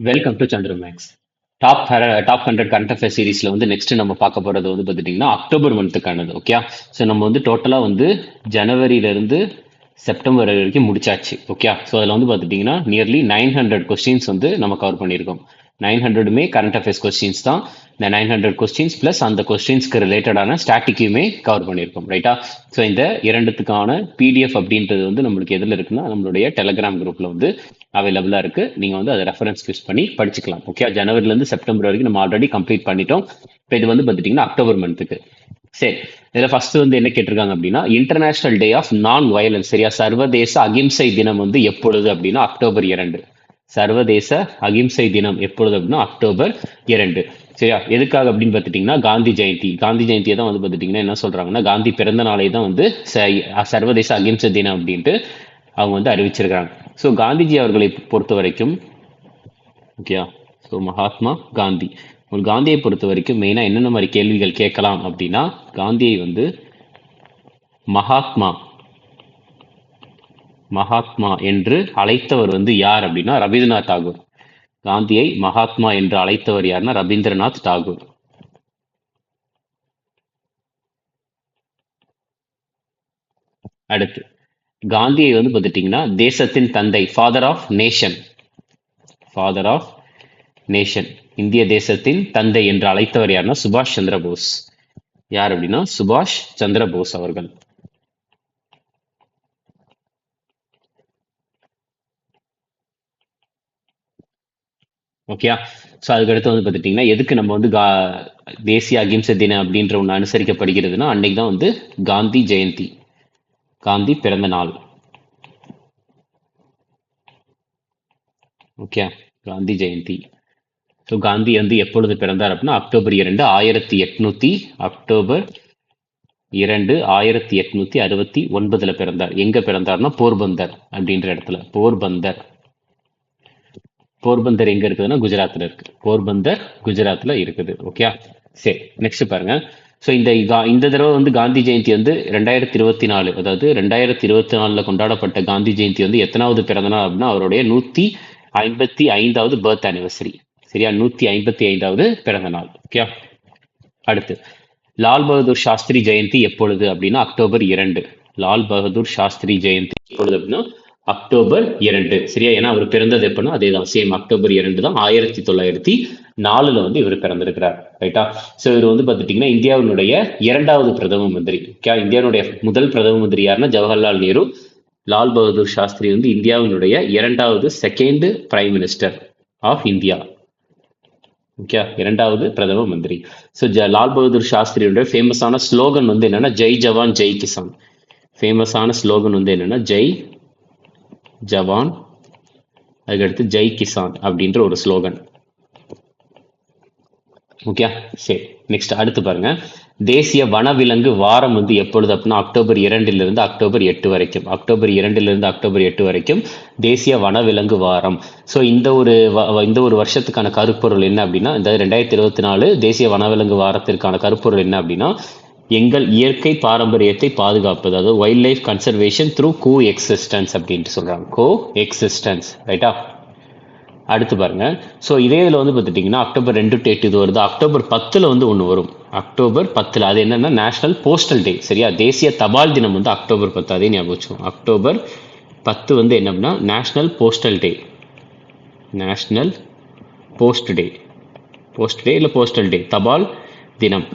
Welcome to Chandra maths. Top 100 current affair சீரீஸ்ல வந்து next நம்ம பார்க்க போறது வந்து பார்த்துட்டீங்கன்னா அக்டோபர் மந்த்துக்கானது. ஓகே, ஸோ நம்ம வந்து டோட்டலா வந்து ஜனவரியில இருந்து செப்டம்பர் வரைக்கும் முடிச்சாச்சு. ஓகே, ஸோ அதில் வந்து பார்த்துட்டீங்கன்னா நியர்லி 900 கொஸ்டின்ஸ் வந்து நம்ம கவர் பண்ணியிருக்கோம். 900மே கரண்ட் அஃபேர்ஸ் கொஸ்டின்ஸ் தான். இந்த 900 கொஸ்டின்ஸ் பிளஸ் அந்த கொஸ்டின்ஸ்க்கு ரிலேட்டடான ஸ்டாட்டிக்கையுமே கவர் பண்ணியிருக்கோம். ரைட்டா? ஸோ இந்த இரண்டுத்துக்கான பிடிஎஃப் அப்படின்றது வந்து நம்மளுக்கு எதில் இருக்குன்னா நம்மளுடைய டெலகிராம் குரூப்ல வந்து அவைலபிளாக இருக்கு. நீங்கள் வந்து அதை ரெஃபரன்ஸ் யூஸ் பண்ணி படிச்சுக்கலாம். ஓகே, ஜனவரிலேருந்து செப்டம்பர் வரைக்கும் நம்ம ஆல்ரெடி கம்ப்ளீட் பண்ணிட்டோம். இப்போ இது வந்து பார்த்துட்டிங்கன்னா அக்டோபர் மந்த்துக்கு. சரி, இதில் ஃபர்ஸ்ட் வந்து என்ன கேட்டிருக்காங்க அப்படின்னா international day of non violence. சரியா? சர்வதேச அகிம்சை தினம் வந்து எப்பொழுது அப்படின்னா அக்டோபர் 2. சர்வதேச அகிம்சை தினம் எப்பொழுது அப்படின்னா அக்டோபர் 2. சரியா? எதுக்காக அப்படின்னு பார்த்துட்டிங்கன்னா காந்தி ஜெயந்தி. காந்தி ஜெயந்தியை தான் வந்து பார்த்துட்டிங்கன்னா என்ன சொல்கிறாங்கன்னா காந்தி பிறந்த நாளை தான் வந்து சர்வதேச அகிம்சை தினம் அப்படின்ட்டு அவங்க வந்து அறிவிச்சிருக்காங்க. ஸோ காந்திஜி அவர்களை பொறுத்த வரைக்கும் ஓகே, ஸோ மகாத்மா காந்தி, ஒரு காந்தியை பொறுத்த வரைக்கும் மெயினாக என்னென்ன மாதிரி கேள்விகள் கேட்கலாம் அப்படின்னா காந்தியை வந்து மகாத்மா என்று அழைத்தவர் வந்து யார் அப்படின்னா ரவீந்திரநாத் தாகூர். காந்தியை மகாத்மா என்று அழைத்தவர் யாருன்னா ரவீந்திரநாத் தாகூர். அடுத்து காந்தியை வந்து பார்த்துட்டிங்கன்னா தேசத்தின் தந்தை, ஃபாதர் ஆஃப் நேஷன், இந்திய தேசத்தின் தந்தை என்று அழைத்தவர் யாருன்னா சுபாஷ் சந்திர போஸ். யார் அப்படின்னா சுபாஷ் சந்திர போஸ் அவர்கள். ஓகே, ஸோ அதுக்கடுத்து வந்து பார்த்துட்டிங்கன்னா எதுக்கு நம்ம வந்து தேசிய அகிம்சை தினம் அப்படின்ற ஒன்று அனுசரிக்கப்படுகிறதுனா அன்னைக்கு தான் வந்து காந்தி ஜெயந்தி, காந்தி பிறந்த நாள். ஓகே, காந்தி ஜெயந்தி. ஸோ காந்தி வந்து எப்பொழுது பிறந்தார் அப்படின்னா அக்டோபர் 2 1869 பிறந்தார். எங்க பிறந்தார்னா போர்பந்தர் அப்படின்ற இடத்துல. போர்பந்தர் எங்க இருக்குதுன்னா குஜராத்ல இருக்கு. போர்பந்தர் குஜராத்ல இருக்குது. ஓகே, சரி, நெக்ஸ்ட் பாருங்க. ஸோ இந்த தடவை வந்து காந்தி ஜெயந்தி வந்து 2024, அதாவது 2024 கொண்டாடப்பட்ட காந்தி ஜெயந்தி வந்து எத்தனாவது பிறந்த நாள் அப்படின்னா அவருடைய 155வது பர்த் ஆனிவர்சரி. சரியா? 155வது பிறந்த நாள். ஓகே, அடுத்து லால் பகதூர் சாஸ்திரி ஜெயந்தி எப்பொழுது அப்படின்னா அக்டோபர் 2. லால் பகதூர் சாஸ்திரி ஜெயந்தி எப்பொழுது அப்படின்னா அக்டோபர் 2. சரியா? ஏன்னா அவர் பிறந்தது எப்படின்னா அதே தான், சேம் அக்டோபர் 2 தான். 1904 வந்து இவர் பிறந்திருக்கிறார். ரைட்டா? ஸோ இவர் வந்து பார்த்துட்டிங்கன்னா இந்தியாவினுடைய 2வது பிரதம மந்திரி. ஓகே, இந்தியாவுடைய முதல் பிரதம மந்திரி யாருன்னா ஜவஹர்லால் நேரு. லால் பகதூர் சாஸ்திரி வந்து இந்தியாவினுடைய 2வது second prime minister of India. Okay, 2வது பிரதம மந்திரி. ஸோ லால் பகதூர் சாஸ்திரியுடைய ஃபேமஸான ஸ்லோகன் வந்து என்னன்னா ஜெய் ஜவான் ஜெய் கிசான். ஃபேமஸான ஸ்லோகன் வந்து என்னன்னா ஜெய் ஜவான், அதுக்கடுத்து ஜெய் கிசான் அப்படின்ற ஒரு ஸ்லோகன். ஓகே, சரி, நெக்ஸ்ட் அடுத்து பாருங்க. தேசிய வனவிலங்கு வாரம் வந்து எப்பொழுது அப்படின்னா அக்டோபர் 2 அக்டோபர் 8 வரைக்கும். அக்டோபர் 2 அக்டோபர் 8 வரைக்கும் தேசிய வனவிலங்கு வாரம். ஸோ இந்த ஒரு வருஷத்துக்கான கருப்பொருள் என்ன அப்படின்னா இந்த 2024 தேசிய வனவிலங்கு வாரத்திற்கான கருப்பொருள் என்ன அப்படின்னா எங்கள் இயற்கை பாரம்பரியத்தை பாதுகாப்பது, அதாவது வைல்ட் லைஃப் கன்சர்வேஷன் த்ரூ கோ எக்ஸிஸ்டன்ஸ் அப்படின்ட்டு சொல்றாங்க. கோ எக்ஸிஸ்டன்ஸ். ரைட்டா? அடுத்து பாருங்க. ஸோ இதே இதில் வந்து பார்த்துட்டிங்கன்னா அக்டோபர் 2 to 8 இது வருது. அக்டோபர் 10 வந்து ஒன்று வரும். அக்டோபர் 10 அது என்னன்னா நேஷனல் போஸ்டல் டே. சரியா? தேசிய தபால் தினம் வந்து அக்டோபர் 10. அதே ஞாபகம் வச்சுக்கோங்க. அக்டோபர் 10 வந்து என்ன அப்படின்னா நேஷனல் போஸ்டல் டே. நேஷனல் போஸ்ட் டே இல்லை போஸ்டல் டே, தபால் தினம்.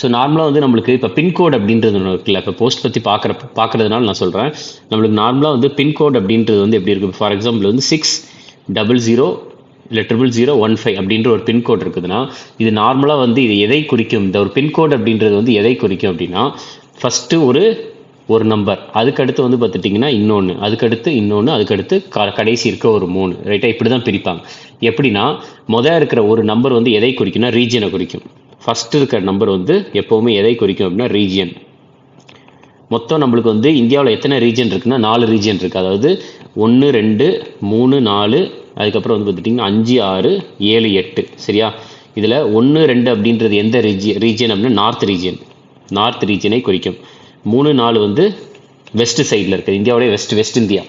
ஸோ நார்மலாக வந்து நம்மளுக்கு இப்போ பின்கோட் அப்படின்றது ஒன்று இருக்குல்ல. இப்போ போஸ்ட் பற்றி பார்க்கறதுனால நான் சொல்கிறேன். நம்மளுக்கு நார்மலாக வந்து பின்கோட் அப்படின்றது வந்து எப்படி இருக்குது? ஃபார் எக்ஸாம்பிள் வந்து 600 இல்லை 00015 அப்படின்ற ஒரு பின்கோட் இருக்குதுன்னா இது நார்மலாக வந்து இது எதை குறிக்கும்? இந்த ஒரு பின்கோட் அப்படின்றது வந்து எதை குறிக்கும் அப்படின்னா ஃபஸ்ட்டு ஒரு நம்பர், அதுக்கடுத்து வந்து பார்த்துட்டிங்கன்னா இன்னொன்று, அதுக்கடுத்து இன்னொன்று, அதுக்கடுத்து கடைசி இருக்க ஒரு 3. ரைட்டாக? இப்படி தான் பிரிப்பாங்க. எப்படின்னா இருக்கிற ஒரு நம்பர் வந்து எதை குறிக்கும்னா ரீஜியனை குறிக்கும். ஃபஸ்ட்டு இருக்கிற நம்பர் வந்து எப்போவுமே எதை குறிக்கும் அப்படின்னா ரீஜியன். மொத்தம் நம்மளுக்கு வந்து இந்தியாவில் எத்தனை ரீஜன் இருக்குன்னா 4 ரீஜன் இருக்குது. அதாவது 1 2 3 4, அதுக்கப்புறம் வந்து பார்த்துட்டிங்கன்னா 5 6 7 8. சரியா? இதில் 1 2 அப்படின்றது எந்த ரீஜன் அப்படின்னா நார்த் ரீஜனை குறிக்கும். 3 4 வந்து வெஸ்ட் சைடில் இருக்குது, இந்தியாவுடைய வெஸ்ட் இந்தியா.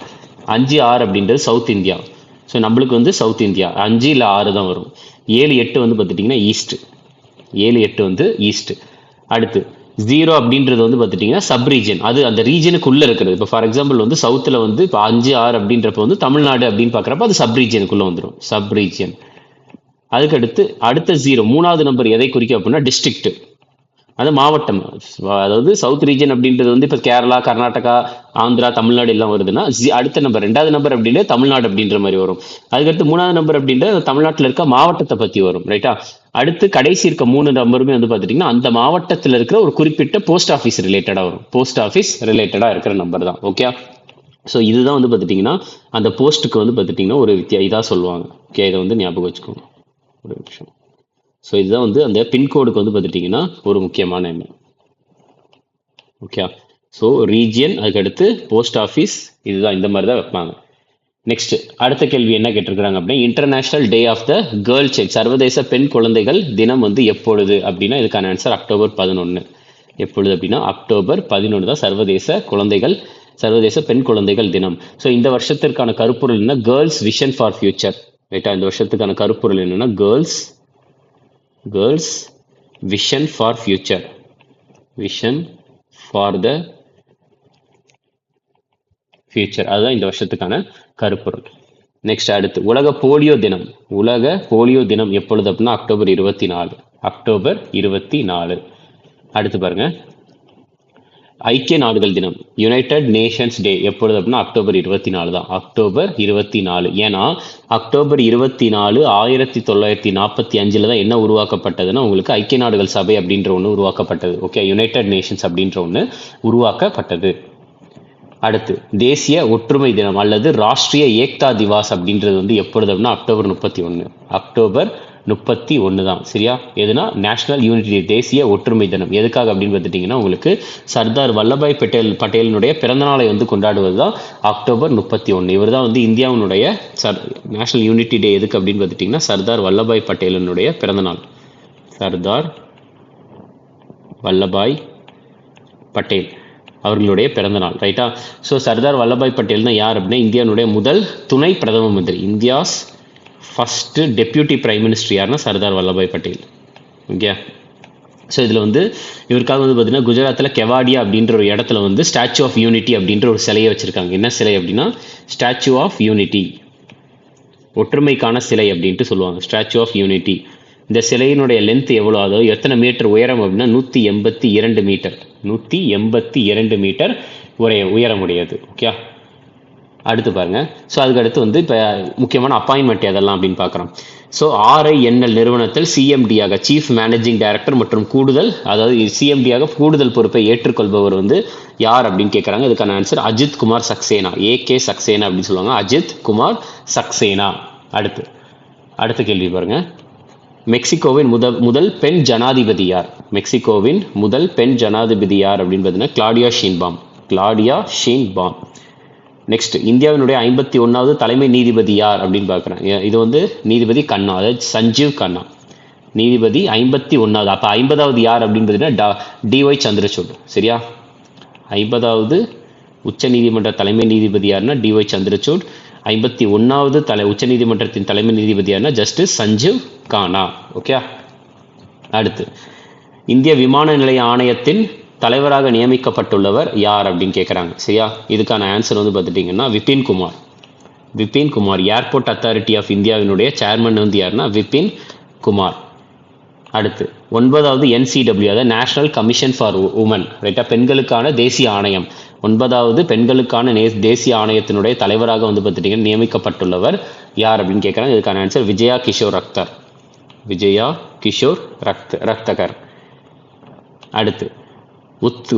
5 6 அப்படின்றது சவுத் இந்தியா. ஸோ நம்மளுக்கு வந்து சவுத் இந்தியா 5 இல்லை 6 தான் வரும். 7, 8 வந்து பார்த்துட்டிங்கன்னா ஈஸ்ட். 7, 8 வந்து ஈஸ்ட். அடுத்து 0 அப்படின்றது வந்து பார்த்துட்டிங்கன்னா சப் ரீஜன், அது அந்த ரீஜனுக்குள்ளே இருக்கிறது. இப்போ ஃபார் எக்ஸாம்பிள் வந்து சவுத்தில் வந்து இப்போ 5, 6 அப்படின்றப்ப வந்து தமிழ்நாடு அப்படின்னு பார்க்குறப்ப அது சப் ரீஜனுக்குள்ளே வந்துடும், சப் ரீஜன். அதுக்கடுத்து அடுத்த 0 3வது நம்பர் எதை குறிக்கும் அப்படின்னா டிஸ்ட்ரிக்ட், அது மாவட்டம். அதாவது சவுத் ரீஜன் அப்படின்றது வந்து இப்போ கேரளா, கர்நாடகா, ஆந்திரா, தமிழ்நாடு எல்லாம் வருதுன்னா அடுத்த நம்பர் 2வது நம்பர் அப்படின்றது தமிழ்நாடு அப்படின்ற மாதிரி வரும். அதுக்கடுத்து 3வது நம்பர் அப்படின்றது தமிழ்நாட்டில் இருக்க மாவட்டத்தை பற்றி வரும், ரைட்டா. அடுத்து கடைசி இருக்க 3 நம்பருமே வந்து பார்த்துட்டிங்கன்னா அந்த மாவட்டத்தில் இருக்கிற ஒரு குறிப்பிட்ட போஸ்ட் ஆஃபீஸ் ரிலேட்டடாக வரும், போஸ்ட் ஆஃபீஸ் ரிலேட்டடாக இருக்கிற நம்பர் தான். ஓகே, ஸோ இதுதான் வந்து பார்த்துட்டிங்கன்னா அந்த போஸ்ட்டுக்கு வந்து பார்த்துட்டிங்கன்னா ஒரு இதாக சொல்லுவாங்க. ஓகே, இதை வந்து ஞாபகம் வச்சுக்கோங்க ஒரு நிமிஷம். ஸோ இதுதான் வந்து அந்த பின்கோடுக்கு வந்து பார்த்துட்டிங்கன்னா ஒரு முக்கியமான எண்ணம். ஓகே, ஸோ ரீஜியன், அதுக்கடுத்து போஸ்ட் ஆஃபீஸ், இதுதான் இந்த மாதிரி தான் வைப்பாங்க. நெக்ஸ்ட் அடுத்த கேள்வி என்ன கேட்டிருக்கிறாங்க அப்படின்னா international day of the girl child, சர்வதேச பெண் குழந்தைகள் தினம் வந்து எப்பொழுது அப்படின்னா இதுக்கான ஆன்சர் அக்டோபர் 11. எப்பொழுது அப்படின்னா அக்டோபர் 11 தான் சர்வதேச பெண் குழந்தைகள் தினம். ஸோ இந்த வருஷத்திற்கான கருப்பொருள் என்ன, கேர்ள்ஸ் விஷன் ஃபார் ஃபியூச்சர், ரைட்டா. இந்த வருஷத்துக்கான கருப்பொருள் என்னன்னா girls vision for future, vision for the future, அதுதான் இந்த வருஷத்துக்கான கருப்பொருள். நெக்ஸ்ட் அடுத்து உலக போலியோ தினம் எப்பொழுது அப்படின்னா அக்டோபர் 24. அடுத்து பாருங்க ஐக்கிய நாடுகள் தினம், யுனைடெட் நேஷன்ஸ் டே எப்பொழுது அப்படின்னா அக்டோபர் 24 தான், அக்டோபர் 24. ஏன்னா அக்டோபர் 24 1945 தான் என்ன உருவாக்கப்பட்டதுன்னா உங்களுக்கு ஐக்கிய நாடுகள் சபை அப்படின்ற ஒன்று உருவாக்கப்பட்டது. ஓகே, யுனைடெட் நேஷன்ஸ் அப்படின்ற ஒன்று உருவாக்கப்பட்டது. அடுத்து தேசிய ஒற்றுமை தினம் அல்லது ராஷ்ட்ரிய ஏக்தா திவாஸ் அப்படின்றது வந்து எப்பொழுது அப்படின்னா அக்டோபர் 31 தான், சரியா. எதுனா நேஷனல் யூனிட்டி, தேசிய ஒற்றுமை தினம். எதுக்காக அப்படின்னு பார்த்துட்டிங்கன்னா உங்களுக்கு சர்தார் வல்லபாய் பட்டேலினுடைய பிறந்தநாளை வந்து கொண்டாடுவது தான் அக்டோபர் 31. இவர் தான் வந்து இந்தியாவினுடைய நேஷனல் யூனிட்டி டே எதுக்கு அப்படின்னு பார்த்துட்டிங்கன்னா சர்தார் வல்லபாய் பட்டேலினுடைய பிறந்தநாள், சர்தார் வல்லபாய் பட்டேல் அவர்களுடைய பிறந்தநாள், ரைட்டா. ஸோ சர்தார் வல்லபாய் பட்டேல் தான் யார் அப்படின்னா இந்தியாவுடைய முதல் துணை பிரதம மந்திரி, India's first deputy prime minister யாருன்னா சர்தார் வல்லபாய் பட்டேல். ஓகே, ஸோ இதில் வந்து இவருக்காக வந்து பார்த்தீங்கன்னா குஜராத்தில் கெவாடியா அப்படின்ற ஒரு இடத்துல வந்து ஸ்டாச்சு ஆஃப் யூனிட்டி அப்படின்ற ஒரு சிலையை வச்சுருக்காங்க. என்ன சிலை அப்படின்னா ஸ்டாச்சு ஆஃப் யூனிட்டி, ஒற்றுமைக்கான சிலை அப்படின்ட்டு சொல்லுவாங்க, ஸ்டாச்சு ஆஃப் யூனிட்டி. இந்த சிலையினுடைய லென்த் எவ்வளோ, அதாவது எத்தனை மீட்டர் உயரம் அப்படின்னா 182 மீட்டர், 182 மீட்டர் உயரமுடையது. ஓகே, அடுத்து பாருங்க. ஸோ அதுக்கடுத்து வந்து இப்போ முக்கியமான அப்பாயின்மெண்ட் எதெல்லாம் அப்படின்னு பார்க்குறோம். ஸோ RINL நிறுவனத்தில் சிஎம்டியாக சீஃப் மேனேஜிங் டைரக்டர் மற்றும் சிஎம்டியாக கூடுதல் பொறுப்பை ஏற்றுக்கொள்பவர் வந்து யார் அப்படின்னு கேட்குறாங்க. இதுக்கான ஆன்சர் அஜித் குமார் சக்சேனா, AK சக்சேனா அப்படின்னு சொல்லுவாங்க, அஜித் குமார் சக்சேனா. அடுத்த கேள்வி பாருங்க, மெக்சிகோவின் முதல் பெண் ஜனாதிபதி யார்? மெக்சிகோவின் முதல் பெண் ஜனாதிபதி யார் அப்படின்னு பார்த்தீங்கன்னா கிளாடியா ஷீன்பாம். நெக்ஸ்ட் இந்தியாவினுடைய 51வது தலைமை நீதிபதி யார் அப்படின்னு பார்க்குறேன். இது வந்து நீதிபதி கண்ணா, அதாவது சஞ்சீவ் கண்ணா, நீதிபதி 51வது. அப்போ 50வது யார் அப்படின்னு பார்த்தீங்கன்னா DY சந்திரசூட், சரியா. 50வது உச்ச நீதிமன்ற தலைமை நீதிபதி யாருன்னா DY சந்திரசூட். 51வது உச்ச நீதிமன்றத்தின் தலைமை நீதிபதி யாருன்னா ஜஸ்டிஸ் சஞ்சீவ் கானா. ஓகே, அடுத்து இந்திய விமான நிலைய ஆணையத்தின் தலைவராக நியமிக்கப்பட்டுள்ளவர் யார் அப்படின்னு கேட்குறாங்க, சரியா. இதுக்கான ஆன்சர் வந்து பார்த்துட்டிங்கன்னா Vipin Kumar. Airport authority of இந்தியாவினுடைய சேர்மன் வந்து யாருன்னா விபின் குமார். அடுத்து 9வது NCW, அதாவது நேஷனல் கமிஷன் ஃபார் உமன், ரைட்டா, பெண்களுக்கான தேசிய ஆணையம். 9வது பெண்களுக்கான தேசிய ஆணையத்தினுடைய தலைவராக வந்து பார்த்துட்டிங்கன்னா நியமிக்கப்பட்டுள்ளவர் யார் அப்படின்னு கேட்குறாங்க. இதுக்கான ஆன்சர் விஜயா கிஷோர் ரக்தகர். அடுத்து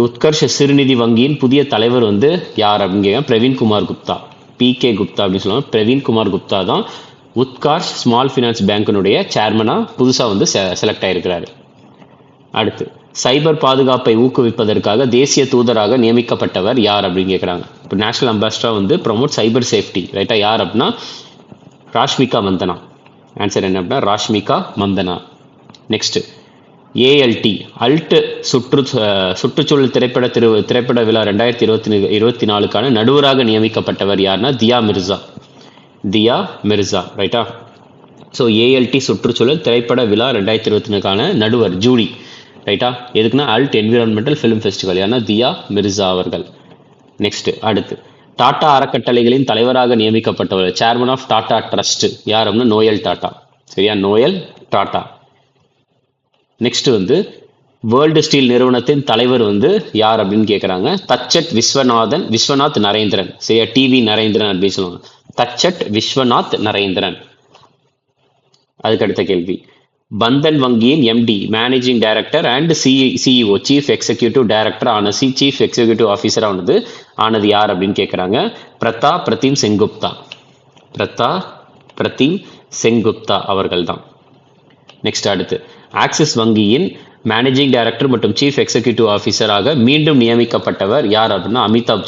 உத்கர்ஷ் சிறுநிதி வங்கியின் புதிய தலைவர் வந்து யார் அப்படின்னு கேட்க, பிரவீன்குமார் குப்தா, PK குப்தா அப்படின்னு சொல்லுவாங்க. பிரவீன்குமார் குப்தா தான் உத்கர்ஷ் ஸ்மால் ஃபினான்ஸ் பேங்கினுடைய சேர்மனாக புதுசாக வந்து செலக்ட் ஆகிருக்கிறாரு. அடுத்து சைபர் பாதுகாப்பை ஊக்குவிப்பதற்காக தேசிய தூதராக நியமிக்கப்பட்டவர் யார் அப்படின்னு கேட்குறாங்க. இப்போ நேஷனல் அம்பாசிடராக வந்து ப்ரொமோட் சைபர் சேஃப்டி, ரைட்டாக, யார் அப்படின்னா ராஷ்மிகா மந்தனா. ஆன்சர் என்ன அப்படின்னா ராஷ்மிகா மந்தனா. நெக்ஸ்ட் ALT சுற்றுச்சூழல் திரைப்பட விழா 2024க்கான நடுவராக நியமிக்கப்பட்டவர் யாருன்னா தியா தியா மிர்சா, ரைட்டா? ஸோ ஏஎல்டி சுற்றுச்சூழல் திரைப்பட விழா 2024க்கான நடுவர் ஜூரி, ரைட்டா? எதுக்குன்னா அல்ட் என்விரான்மெண்டல் ஃபிலிம் ஃபெஸ்டிவல், ஏன்னா தியா மிர்சா அவர்கள். நெக்ஸ்ட் அடுத்து டாடா அறக்கட்டளைகளின் தலைவராக நியமிக்கப்பட்டவர், சேர்மன் ஆஃப் டாடா ட்ரஸ்ட் யார் அப்படின்னா நோயல் டாடா, சரியா? நோயல் டாடா. நெக்ஸ்ட் வந்து வேர்ல்டு ஸ்டீல் நிறுவனத்தின் தலைவர் வந்து யார் அப்படின்னு கேட்குறாங்க. தச்சட் விஸ்வநாத் நரேந்திரன், சரியா? டிவி நரேந்திரன் அப்படின்னு சொல்லுவாங்க. தச்சட் விஸ்வநாத் நரேந்திரன். அதுக்கு அடுத்த கேள்வி, பந்தன் வங்கியின் MD, managing director and CEO, chief executive director ஆன சீஃப் எக்ஸிக்யூட்டிவ் ஆஃபீஸராக ஆனது யார் அப்படின்னு கேட்குறாங்க. பிரதீம் செங்குப்தா. பிரதீம் செங்குப்தா அவர்கள் தான். நெக்ஸ்ட் அடுத்து ஆக்சிஸ் வங்கியின் மேனேஜிங் டைரக்டர் மற்றும் சீஃப் எக்ஸிக்யூட்டிவ் ஆஃபீஸராக மீண்டும் நியமிக்கப்பட்டவர் யார் அப்படின்னா அமிதாப்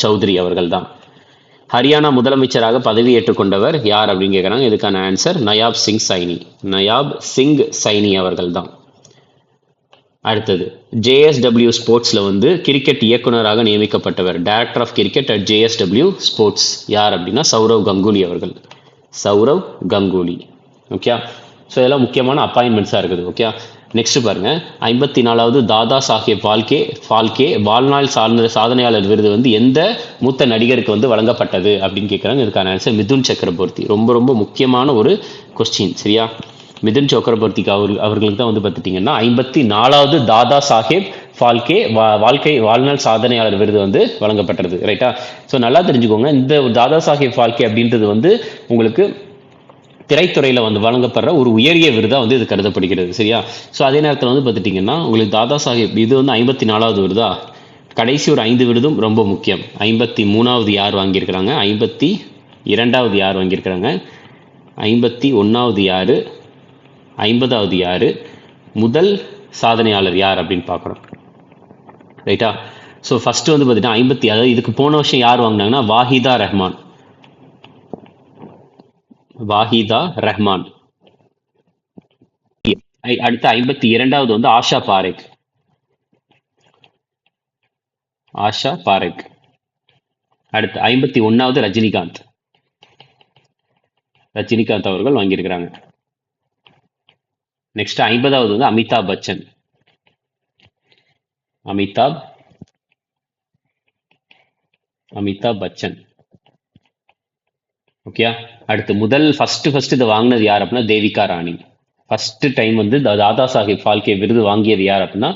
சௌத்ரி அவர்கள் தான். ஹரியானா முதலமைச்சராக பதவி ஏற்றுக்கொண்டவர் யார் அப்படின்னு கேட்குறாங்க. இதுக்கான ஆன்சர் நயாப் சிங் சைனி அவர்கள் தான். அடுத்தது ஜேஎஸ்டபிள்யூ ஸ்போர்ட்ஸில் வந்து கிரிக்கெட் இயக்குநராக நியமிக்கப்பட்டவர், director of cricket at JSW sports யார் அப்படின்னா சௌரவ் கங்குலி அவர்கள். ஓகே, ஸோ இதெல்லாம் முக்கியமான அப்பாயின்மெண்ட்ஸாக இருக்குது. ஓகே, நெக்ஸ்ட் பாருங்க, 54வது தாதா சாஹேப் ஃபால்கே வாழ்நாள் சாதனையாளர் விருது வந்து எந்த மூத்த நடிகருக்கு வந்து வழங்கப்பட்டது அப்படின்னு கேட்குறாங்க. இதுக்கான ஆன்சர் மிதுன் சக்கரவர்த்தி. ரொம்ப ரொம்ப முக்கியமான ஒரு கொஸ்டின், சரியா? மிதுன் சக்கரவர்த்திக்கு அவர்களுக்கு தான் வந்து பார்த்துட்டிங்கன்னா 54வது தாதா சாஹேப் ஃபால்கே வாழ்நாள் சாதனையாளர் விருது வந்து வழங்கப்பட்டது, ரைட்டா? ஸோ நல்லா தெரிஞ்சுக்கோங்க, இந்த தாதா சாஹேப் ஃபால்கே அப்படின்றது வந்து உங்களுக்கு திரைத்துறையில் வந்து வழங்கப்படுற ஒரு உயரிய விருதாக வந்து இது கருதப்படுகிறது, சரியா? ஸோ அதே நேரத்தில் வந்து பார்த்துட்டிங்கன்னா உங்களுக்கு தாதா சாஹேப் இது வந்து 54வது விருதா, கடைசி ஒரு 5 விருதும் ரொம்ப முக்கியம். 53வது யார் வாங்கியிருக்கிறாங்க, 52வது யார் வாங்கியிருக்கிறாங்க, 51வது யார், 50வது யார், முதல் சாதனையாளர் யார் அப்படின்னு பார்க்குறோம், ரைட்டா? ஸோ ஃபஸ்ட்டு வந்து பார்த்தீங்கன்னா அதாவது இதுக்கு போன வருஷம் யார் வாங்கினாங்கன்னா வாஹிதா ரஹ்மான். அடுத்து 52வது வந்து ஆஷா பாரேக். அடுத்து 51வது ரஜினிகாந்த் அவர்கள் வாங்கியிருக்கிறாங்க. நெக்ஸ்ட் 50வது வந்து அமிதாப் பச்சன். ஓகே, அடுத்து ஃபர்ஸ்ட் இதை வாங்கினது யார் அப்படின்னா தேவிகா ராணி. ஃபர்ஸ்ட் டைம் வந்து தாதா சாஹேப் ஃபால்கே விருது வாங்கியது யார் அப்படின்னா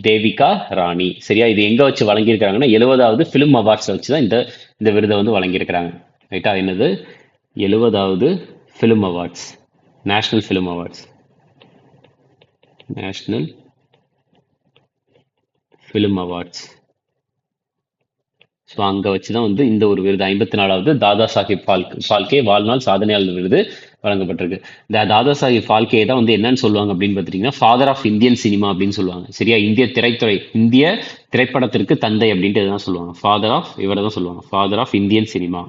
தேவிகா ராணி, சரியா? இது எங்க வச்சு வழங்கியிருக்கிறாங்கன்னா 70வது ஃபிலிம் அவார்ட்ஸ்ல வச்சு தான் இந்த விருதை வந்து வழங்கியிருக்கிறாங்க, ரைட்டா? என்னது 70வது film awards, national film awards. So அங்கே வச்சு தான் வந்து இந்த ஒரு விருது 54வது தாதா சாஹேப் ஃபால்கே வாழ்நாள் சாதனையாளர் விருது வழங்கப்பட்டிருக்கு. இந்த தாதா சாஹேப் ஃபால்கே தான் வந்து என்னன்னு சொல்லுவாங்க அப்படின்னு பார்த்துட்டிங்கன்னா ஃபாதர் ஆஃப் இந்தியன் சினிமா அப்படின்னு சொல்லுவாங்க, சரியா? இந்திய திரைப்படத்திற்கு தந்தை அப்படின்ட்டு தான் சொல்லுவாங்க. Father of Indian cinema.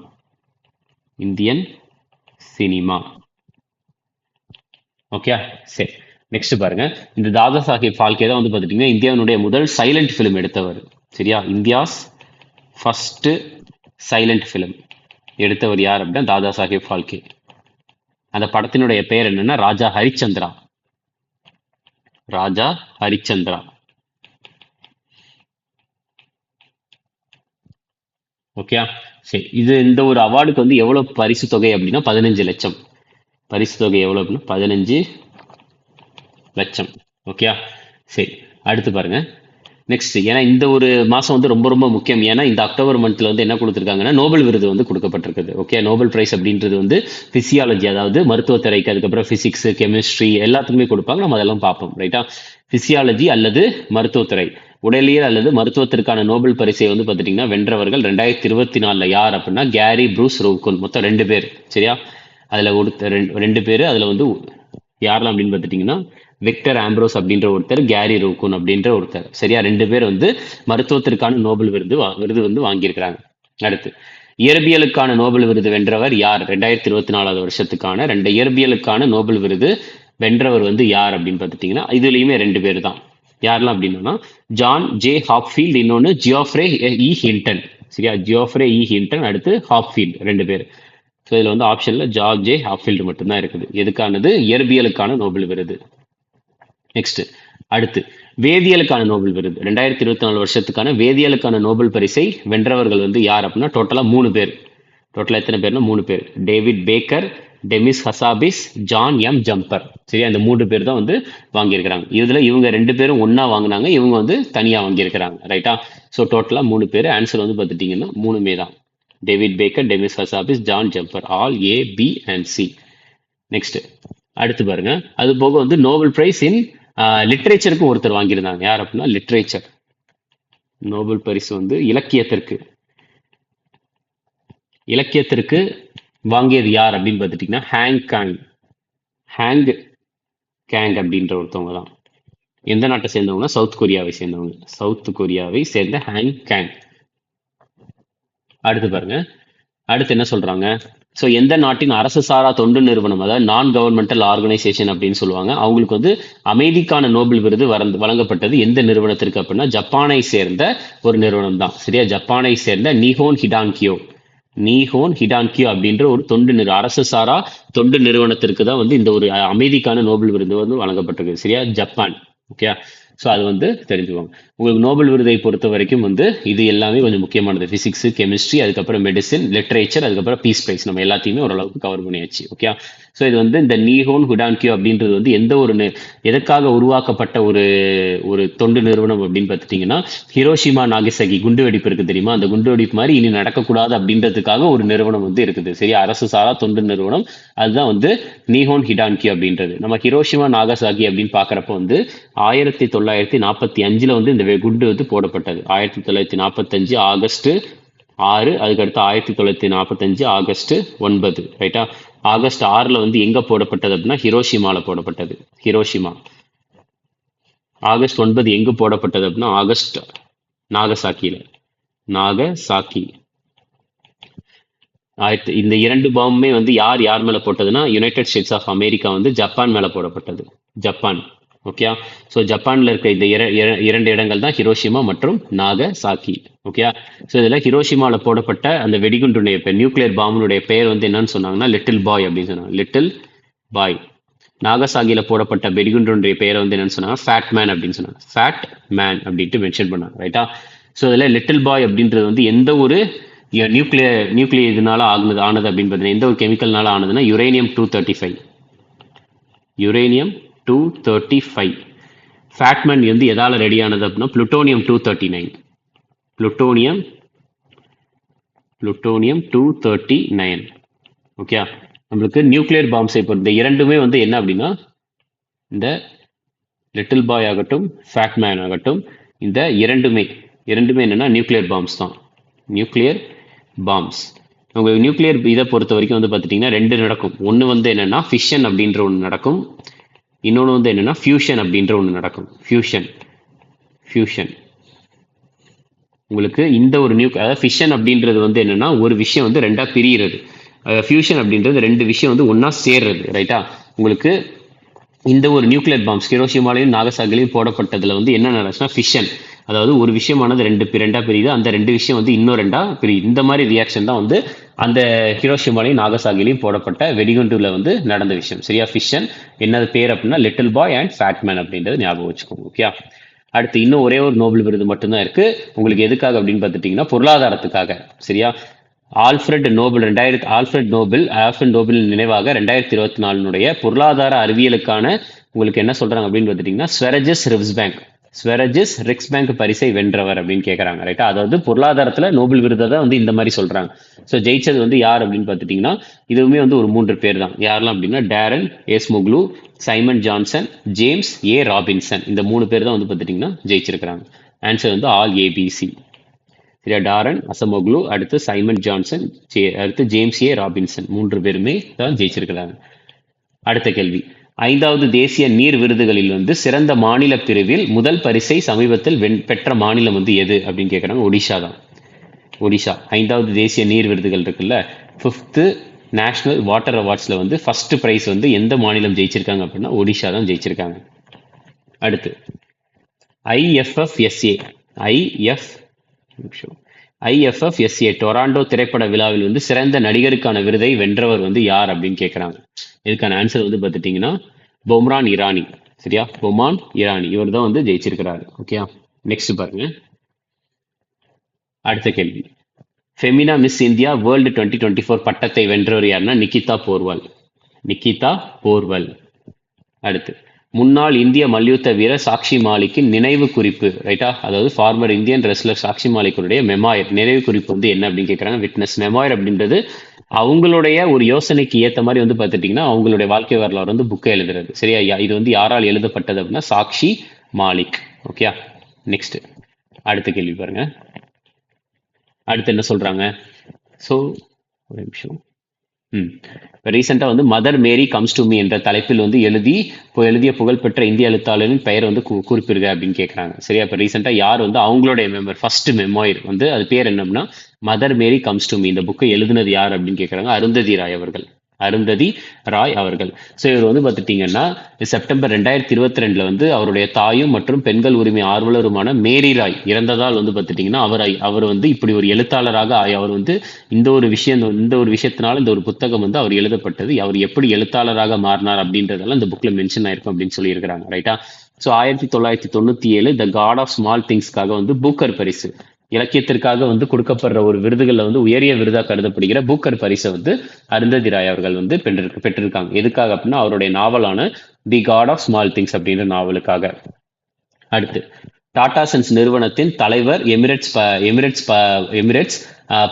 Okay, சரி. நெக்ஸ்ட் பாருங்க, இந்த தாதா சாஹேப் ஃபால்கே தான் வந்து பார்த்துட்டிங்கன்னா இந்தியாவினுடைய முதல் சைலண்ட் ஃபிலிம் எடுத்தவர், சரியா? இந்தியாஸ் ஃபர்ஸ்ட் சைலண்ட் ஃபிலிம் எடுத்தவர் யார் அப்படின்னா தாதா சாஹேப் ஃபால்கே. அந்த படத்தினுடைய பெயர் என்னன்னா ராஜா ஹரிச்சந்திரா. ஓகே, சரி. இந்த ஒரு அவார்டுக்கு வந்து எவ்வளவு பரிசு தொகை அப்படின்னா 15 லட்சம். பரிசு தொகை எவ்வளவு அப்படின்னா 15 லட்சம். ஓகே, சரி. அடுத்து பாருங்க, நெக்ஸ்ட், ஏன்னா இந்த ஒரு மாதம் வந்து ரொம்ப ரொம்ப முக்கியம். ஏன்னா இந்த அக்டோபர் மந்த்ல வந்து என்ன கொடுத்துருக்காங்கன்னா நோபல் விருது வந்து கொடுக்கப்பட்டிருக்குது. ஓகே, நோபல் பிரைஸ் அப்படின்றது வந்து பிசியாலஜி, அதாவது மருத்துவத்துறைக்கு, அதுக்கப்புறம் பிசிக்ஸ், கெமிஸ்ட்ரி எல்லாத்துக்குமே கொடுப்பாங்க. நம்ம அதெல்லாம் பார்ப்போம், ரைட்டா? பிசியாலஜி அல்லது மருத்துவத்துறை, உடலியல் அல்லது மருத்துவத்திற்கான நோபல் பரிசை வந்து பார்த்துட்டிங்கன்னா வென்றவர்கள் 2024 யார் அப்படின்னா கேரி ப்ரூஸ் ரோவ்குன். மொத்தம் 2 பேர், சரியா? அதில் ரெண்டு பேர், அதில் வந்து யாரெல்லாம் அப்படின்னு பார்த்துட்டிங்கன்னா விக்டர் ஆம்ப்ரோஸ் அப்படின்ற ஒருத்தர், கேரி ரோவ்குன் அப்படின்ற ஒருத்தர், சரியா? 2 பேர் வந்து மருத்துவத்திற்கான நோபல் விருது வந்து வாங்கியிருக்கிறாங்க. அடுத்து இயற்பியலுக்கான நோபல் விருது வென்றவர் யார்? 2024 வருஷத்துக்கான 2 இயற்பியலுக்கான நோபல் விருது வென்றவர் வந்து யார் அப்படின்னு பார்த்துட்டிங்கன்னா இதுலேயுமே 2 பேர் தான். யாரெல்லாம் அப்படின்னா ஜான் ஜே ஹாப்ஃபீல்ட், இன்னொன்று ஜியோஃப்ரே இ ஹில்டன், சரியா, ஜியோஃப்ரே இ ஹில்டன், அடுத்து ஹாப்ஃபீல்டு, 2 பேர். ஸோ இதில் வந்து ஆப்ஷனில் ஜார்ஜ் ஜே ஹாப்ஃபீல்டு மட்டும்தான் இருக்குது. எதுக்கானது? இயற்பியலுக்கான நோபல் விருது. நெக்ஸ்ட் அடுத்து வேதியியலுக்கான நோபல் விருது 2024 வருஷத்துக்கான வேதியியலுக்கான நோபல் பரிசை வென்றவர்கள் வந்து யார் அப்படின்னா டோட்டலாக 3 பேர். டோட்டலாக எத்தனை பேர்னா 3 பேர். David Baker, Demis Hassabis, John M jumper. சரியா, இந்த 3 பேர் தான் வந்து வாங்கியிருக்கிறாங்க. இதுல இவங்க 2 பேரும் ஒன்னா வாங்கினாங்க, இவங்க வந்து தனியா வாங்கியிருக்கிறாங்க. ரைட்டா? ஸோ டோட்டலா 3 பேர். ஆன்சர் வந்து பார்த்துட்டீங்கன்னா 3மே தான். David Baker, Demis Hassabis, John Jumper, all A, B and C. Next அடுத்து பாருங்க, அது போக வந்து நோபல் பிரைஸ் இன் லிட்ரேச்சருக்கு ஒருத்தர் வாங்கியிருந்தாங்க. யார் அப்படின்னா லிட்ரேச்சர். நோபல் பரிசு வந்து இலக்கியத்திற்கு வாங்கியது யார் அப்படின்னு பார்த்துட்டீங்கன்னா ஹேங் கேங் அப்படின்ற ஒருத்தவங்க தான். எந்த நாட்டை சேர்ந்தவங்க? சவுத் கொரியாவை சேர்ந்த ஹேங் கேங். அடுத்து பாருங்க, அடுத்து என்ன சொல்றாங்க? ஸோ எந்த நாட்டின் அரசு சாரா தொண்டு நிறுவனம், அதாவது நான் கவர்மெண்டல் ஆர்கனைசேஷன் அப்படின்னு சொல்லுவாங்க, அவங்களுக்கு வந்து அமைதிக்கான நோபல் விருது வழங்கப்பட்டது எந்த நிறுவனத்திற்கு அப்படின்னா ஜப்பானை சேர்ந்த ஒரு நிறுவனம் தான். சரியா, ஜப்பானை சேர்ந்த நிஹோன் ஹிடான்கியோ அப்படின்ற ஒரு அரசு சாரா தொண்டு நிறுவனத்திற்கு தான் வந்து இந்த ஒரு அமைதிக்கான நோபல் விருது வந்து வழங்கப்பட்டிருக்கு. சரியா, ஜப்பான். ஓகே, ஸோ அது வந்து தெரிஞ்சுக்கோங்க. உங்களுக்கு நோபல் விருதை பொறுத்த வரைக்கும் வந்து இது எல்லாமே கொஞ்சம் முக்கியமானது. ஃபிசிக்ஸ், கெமிஸ்ட்ரி, அதுக்கப்புறம் மெடிசின், லிட்ரேச்சர், அதுக்கப்புறம் பீஸ் பிரைஸ், நம்ம எல்லாத்தையுமே ஓரளவுக்கு கவர் பண்ணியாச்சு. ஓகே, ஸோ இது வந்து இந்த நிஹோன் ஹிடான்கியோ அப்படின்றது வந்து எந்த ஒரு எதற்காக உருவாக்கப்பட்ட ஒரு தொண்டு நிறுவனம் அப்படின்னு பார்த்துட்டீங்கன்னா, ஹிரோஷிமா நாகசாகி குண்டுவெடிப்பு இருக்கு தெரியுமா, அந்த குண்டுவெடிப்பு மாதிரி இனி நடக்கக்கூடாது அப்படின்றதுக்காக ஒரு நிறுவனம் வந்து இருக்குது. சரி, அரசு சாரா தொண்டு நிறுவனம், அதுதான் வந்து நிஹோன் ஹிடான்கியோ அப்படின்றது. நம்ம ஹிரோஷிமா நாகசாகி அப்படின்னு பார்க்குறப்ப வந்து 1945 வந்து இந்த குண்டு வந்து போடப்பட்டது. 1945 ஆகஸ்ட் 6, அதுக்கடுத்து 1945 ஆகஸ்ட் 9. ரைட்டா, ஆகஸ்ட் 6ல வந்து எங்க போடப்பட்டது அப்படின்னா ஹிரோஷிமால போடப்பட்டது. ஹிரோஷிமா. ஆகஸ்ட் 9 எங்கு போடப்பட்டது அப்படின்னா ஆகஸ்ட் நாகசாக்கி. இந்த 2 பாம்புமே வந்து யார் மேல போட்டதுன்னா யுனைடெட் ஸ்டேட்ஸ் ஆஃப் அமெரிக்கா வந்து ஜப்பான் மேல போடப்பட்டது. ஜப்பான். ஓகே, ஸோ ஜப்பான்ல இருக்க இந்த 2 இடங்கள் தான் ஹிரோஷிமா மற்றும் நாகசாக்கி. ஓகே, ஸோ இதில் ஹிரோஷிமாவில் போடப்பட்ட அந்த வெடிகுண்டுடைய பேர், நியூக்ளியர் பாம்பினுடைய பெயர் வந்து என்னன்னு சொன்னாங்கன்னா லிட்டில் பாய் அப்படின்னு சொன்னாங்க. Little boy. நாகசாகியில் போடப்பட்ட வெடிகுண்டுடைய பெயரை வந்து என்னன்னு சொன்னாங்க? ஃபேட் மேன் அப்படின்னு சொன்னாங்க. ஃபேட் மேன் அப்படின்ட்டு மென்ஷன் பண்ணாங்க. ரைட்டா, ஸோ இதில் லிட்டில் பாய் அப்படின்றது வந்து எந்த ஒரு நியூக்ளியர் இதனால ஆனது அப்படின்னு பார்த்தீங்கன்னா எந்த ஒரு கெமிக்கல்னால ஆனதுன்னா யுரேனியம் 235. ஃபேட்மேன் வந்து எதால ரெடி ஆனது அப்படின்னா புளுட்டோனியம் 239. ஓகே, நம்மளுக்கு நியூக்ளியர் பாம்ஸை பொறுத்த 2மே வந்து என்ன அப்படின்னா இந்த லிட்டில் பாய் ஆகட்டும், ஃபேட்மேன் ஆகட்டும், இந்த இரண்டுமே என்னன்னா நியூக்ளியர் பாம்ஸ் தான். Nuclear palms. உங்களுக்கு நியூக்ளியர் இதை பொறுத்த வரைக்கும் வந்து பார்த்துட்டிங்கன்னா 2 நடக்கும். ஒன்று வந்து என்னன்னா ஃபிஷன் அப்படின்ற ஒன்று நடக்கும், இன்னொன்று வந்து என்னன்னா ஃபியூஷன் அப்படின்ற ஒன்று நடக்கும். ஃபியூஷன் உங்களுக்கு இந்த ஒரு அதாவது ஃபிஷன் அப்படின்றது வந்து என்னன்னா ஒரு விஷயம் வந்து 2ஆ பிரிகிறது. ஃபியூஷன் அப்படின்றது 2 விஷயம் வந்து ஒன்றா சேர்றது. ரைட்டா, உங்களுக்கு இந்த ஒரு நியூக்ளியர் பாம்ஸ் ஹிரோஷிமாலையும் நாகசாகிலையும் போடப்பட்டதுல வந்து என்ன நடந்துச்சுன்னா ஃபிஷன், அதாவது ஒரு விஷயமானது 2ஆ பிரியுது, அந்த 2 விஷயம் வந்து இன்னும் 2ஆ பிரியுது. இந்த மாதிரி ரியாக்ஷன் தான் வந்து அந்த ஹிரோஷிமாலையும் நாகசாகிலையும் போடப்பட்ட வெடிகுண்டுல வந்து நடந்த விஷயம். சரியா, ஃபிஷன். என்னது பேர் அப்படின்னா லிட்டில் பாய் அண்ட் ஃபேட்மேன் அப்படின்றது ஞாபகம் வச்சுக்கோங்க. ஓகே, அடுத்து இன்னும் ஒரே ஒரு நோபல் விருது மட்டும்தான் இருக்கு உங்களுக்கு. எதுக்காக அப்படின்னு பார்த்துட்டீங்கன்னா பொருளாதாரத்துக்காக. சரியா, ஆல்ஃபிரட் நோபல் நினைவாக 2024 பொருளாதார அறிவியலுக்கான உங்களுக்கு என்ன சொல்றாங்க அப்படின்னு பார்த்துட்டீங்கன்னா ஸ்வெரஜஸ் ரிக்ஸ் பேங்க் பரிசை வென்றவர் அப்படின்னு கேட்கறாங்க. ரைட்டா, அதாவது பொருளாதாரத்துல நோபல் விருதை தான் வந்து இந்த மாதிரி சொல்றாங்க. ஸோ ஜெயிச்சது வந்து யார் அப்படின்னு பார்த்துட்டீங்கன்னா இதுவுமே வந்து ஒரு 3 பேர் தான். யாரெல்லாம் அப்படின்னா Daron Acemoglu, Simon Johnson, James A Robinson. இந்த 3 பேர் தான் வந்து பார்த்துட்டீங்கன்னா ஜெயிச்சிருக்கிறாங்க. ஆன்சர் வந்து ஆல் ஏபிசி. சரியா, டாரன் அசமோக்லு, அடுத்து சைமன் ஜான்சன், அடுத்து ஜேம்ஸ் ஏ ராபின்சன், 3 பேருமே தான் ஜெயிச்சிருக்கிறாங்க. அடுத்த கேள்வி, 5வது தேசிய நீர் விருதுகளில் வந்து சிறந்த மாநில பிரிவில் முதல் பரிசை சமீபத்தில் பெற்ற மாநிலம் வந்து எது அப்படின்னு கேட்குறாங்க. ஒடிஷா தான். ஒடிஷா 5வது தேசிய நீர் விருதுகள் இருக்குல்ல, 5th நேஷனல் வாட்டர் அவார்ட்ஸ்ல வந்து ஃபர்ஸ்ட் பிரைஸ் வந்து எந்த மாநிலம் ஜெயிச்சிருக்காங்க அப்படின்னா ஒடிஷா தான் ஜெயிச்சிருக்காங்க. அடுத்து IFFSA IFFSA டொராண்டோ திரைப்பட விழாவில் வந்து சிறந்த நடிகருக்கான விருதை வென்றவர் வந்து யார் அப்படின்னு கேட்குறாங்க. இதுக்கான ஆன்சர் வந்து பார்த்துட்டிங்கன்னா பொம்ரான் இரானி. சரியா, பொமான் இரானி இவர் தான் வந்து ஜெயிச்சிருக்கிறாரு. ஓகே, நெக்ஸ்ட் பாருங்க. அடுத்த கேள்வி, ஃபெமினா மிஸ் இந்தியா வேர்ல்டு 2024 பட்டத்தை வென்றவர் யாருன்னா நிகிதா போர்வால். நிகிதா போர்வல். அடுத்து, முன்னாள் இந்திய மல்யுத்த வீரர் சாக்ஷி மாலிக்கின் நினைவு குறிப்பு. ரைட்டா, அதாவது ஃபார்மர் இந்தியன் ரெஸ்லர் சாக்ஷி மாலிக்குடைய மெமாயர் நினைவு குறிப்பு வந்து என்ன அப்படின்னு கேட்குறாங்க. விட்னஸ். மெமாயர் அப்படின்றது அவங்களுடைய ஒரு யோசனைக்கு ஏற்ற மாதிரி வந்து பார்த்துட்டிங்கன்னா அவங்களுடைய வாழ்க்கை வரலாறு வந்து புக்கை எழுதுறது. சரியா, இது வந்து யாரால் எழுதப்பட்டது அப்படின்னா சாக்ஷி மாலிக். ஓகே, நெக்ஸ்ட் அடுத்த கேள்வி பாருங்க. அடுத்து என்ன சொல்றாங்க? ஸோ ஒரு நிமிஷம். ரீசெண்டாக வந்து Mother Mary comes to me என்ற தலைப்பில் வந்து எழுதிய புகழ்பெற்ற இந்திய எழுத்தாளரின் பெயர் வந்து குறிப்பிடுங்க அப்படின்னு கேட்குறாங்க. சரியா, இப்போ ரீசெண்டாக யார் வந்து அவங்களுடைய ஃபர்ஸ்ட் மெமோயர் வந்து அது பேர் என்ன அப்படின்னா Mother Mary comes to me. இந்த புக்கை எழுதுனது யார் அப்படின்னு கேட்குறாங்க. அருந்ததி ராய் அவர்கள். அருந்ததி ராய் அவர்கள். ஸோ இவர் வந்து பார்த்துட்டிங்கன்னா செப்டம்பர் 2022 வந்து அவருடைய தாயும் மற்றும் பெண்கள் உரிமை ஆர்வலருமான மேரி ராய் இறந்ததால் வந்து பார்த்துட்டிங்கன்னா அவர் வந்து இப்படி ஒரு எழுத்தாளராக அவர் வந்து இந்த ஒரு விஷயத்தினால இந்த ஒரு புத்தகம் வந்து அவர் எழுதப்பட்டது. அவர் எப்படி எழுத்தாளராக மாறினார் அப்படின்றதெல்லாம் இந்த புக்ல மென்ஷன் ஆயிருக்கும் அப்படின்னு சொல்லியிருக்கிறாங்க. ரைட்டா, so 1997 the God of small திங்ஸ்க்காக வந்து பூக்கர் பரிசு, இலக்கியத்திற்காக வந்து கொடுக்கப்படுற ஒரு விருதுகளில் வந்து உயரிய விருதாக கருதப்படுகிற பூக்கர் பரிசை வந்து அருந்ததி ராய் அவர்கள் வந்து பெற்றிருக்காங்க. எதுக்காக அப்படின்னா அவருடைய நாவலான தி காட் ஆஃப் ஸ்மால் திங்ஸ் அப்படின்ற நாவலுக்காக. அடுத்து, டாடா சன்ஸ் நிறுவனத்தின் தலைவர் எமிரேட்ஸ்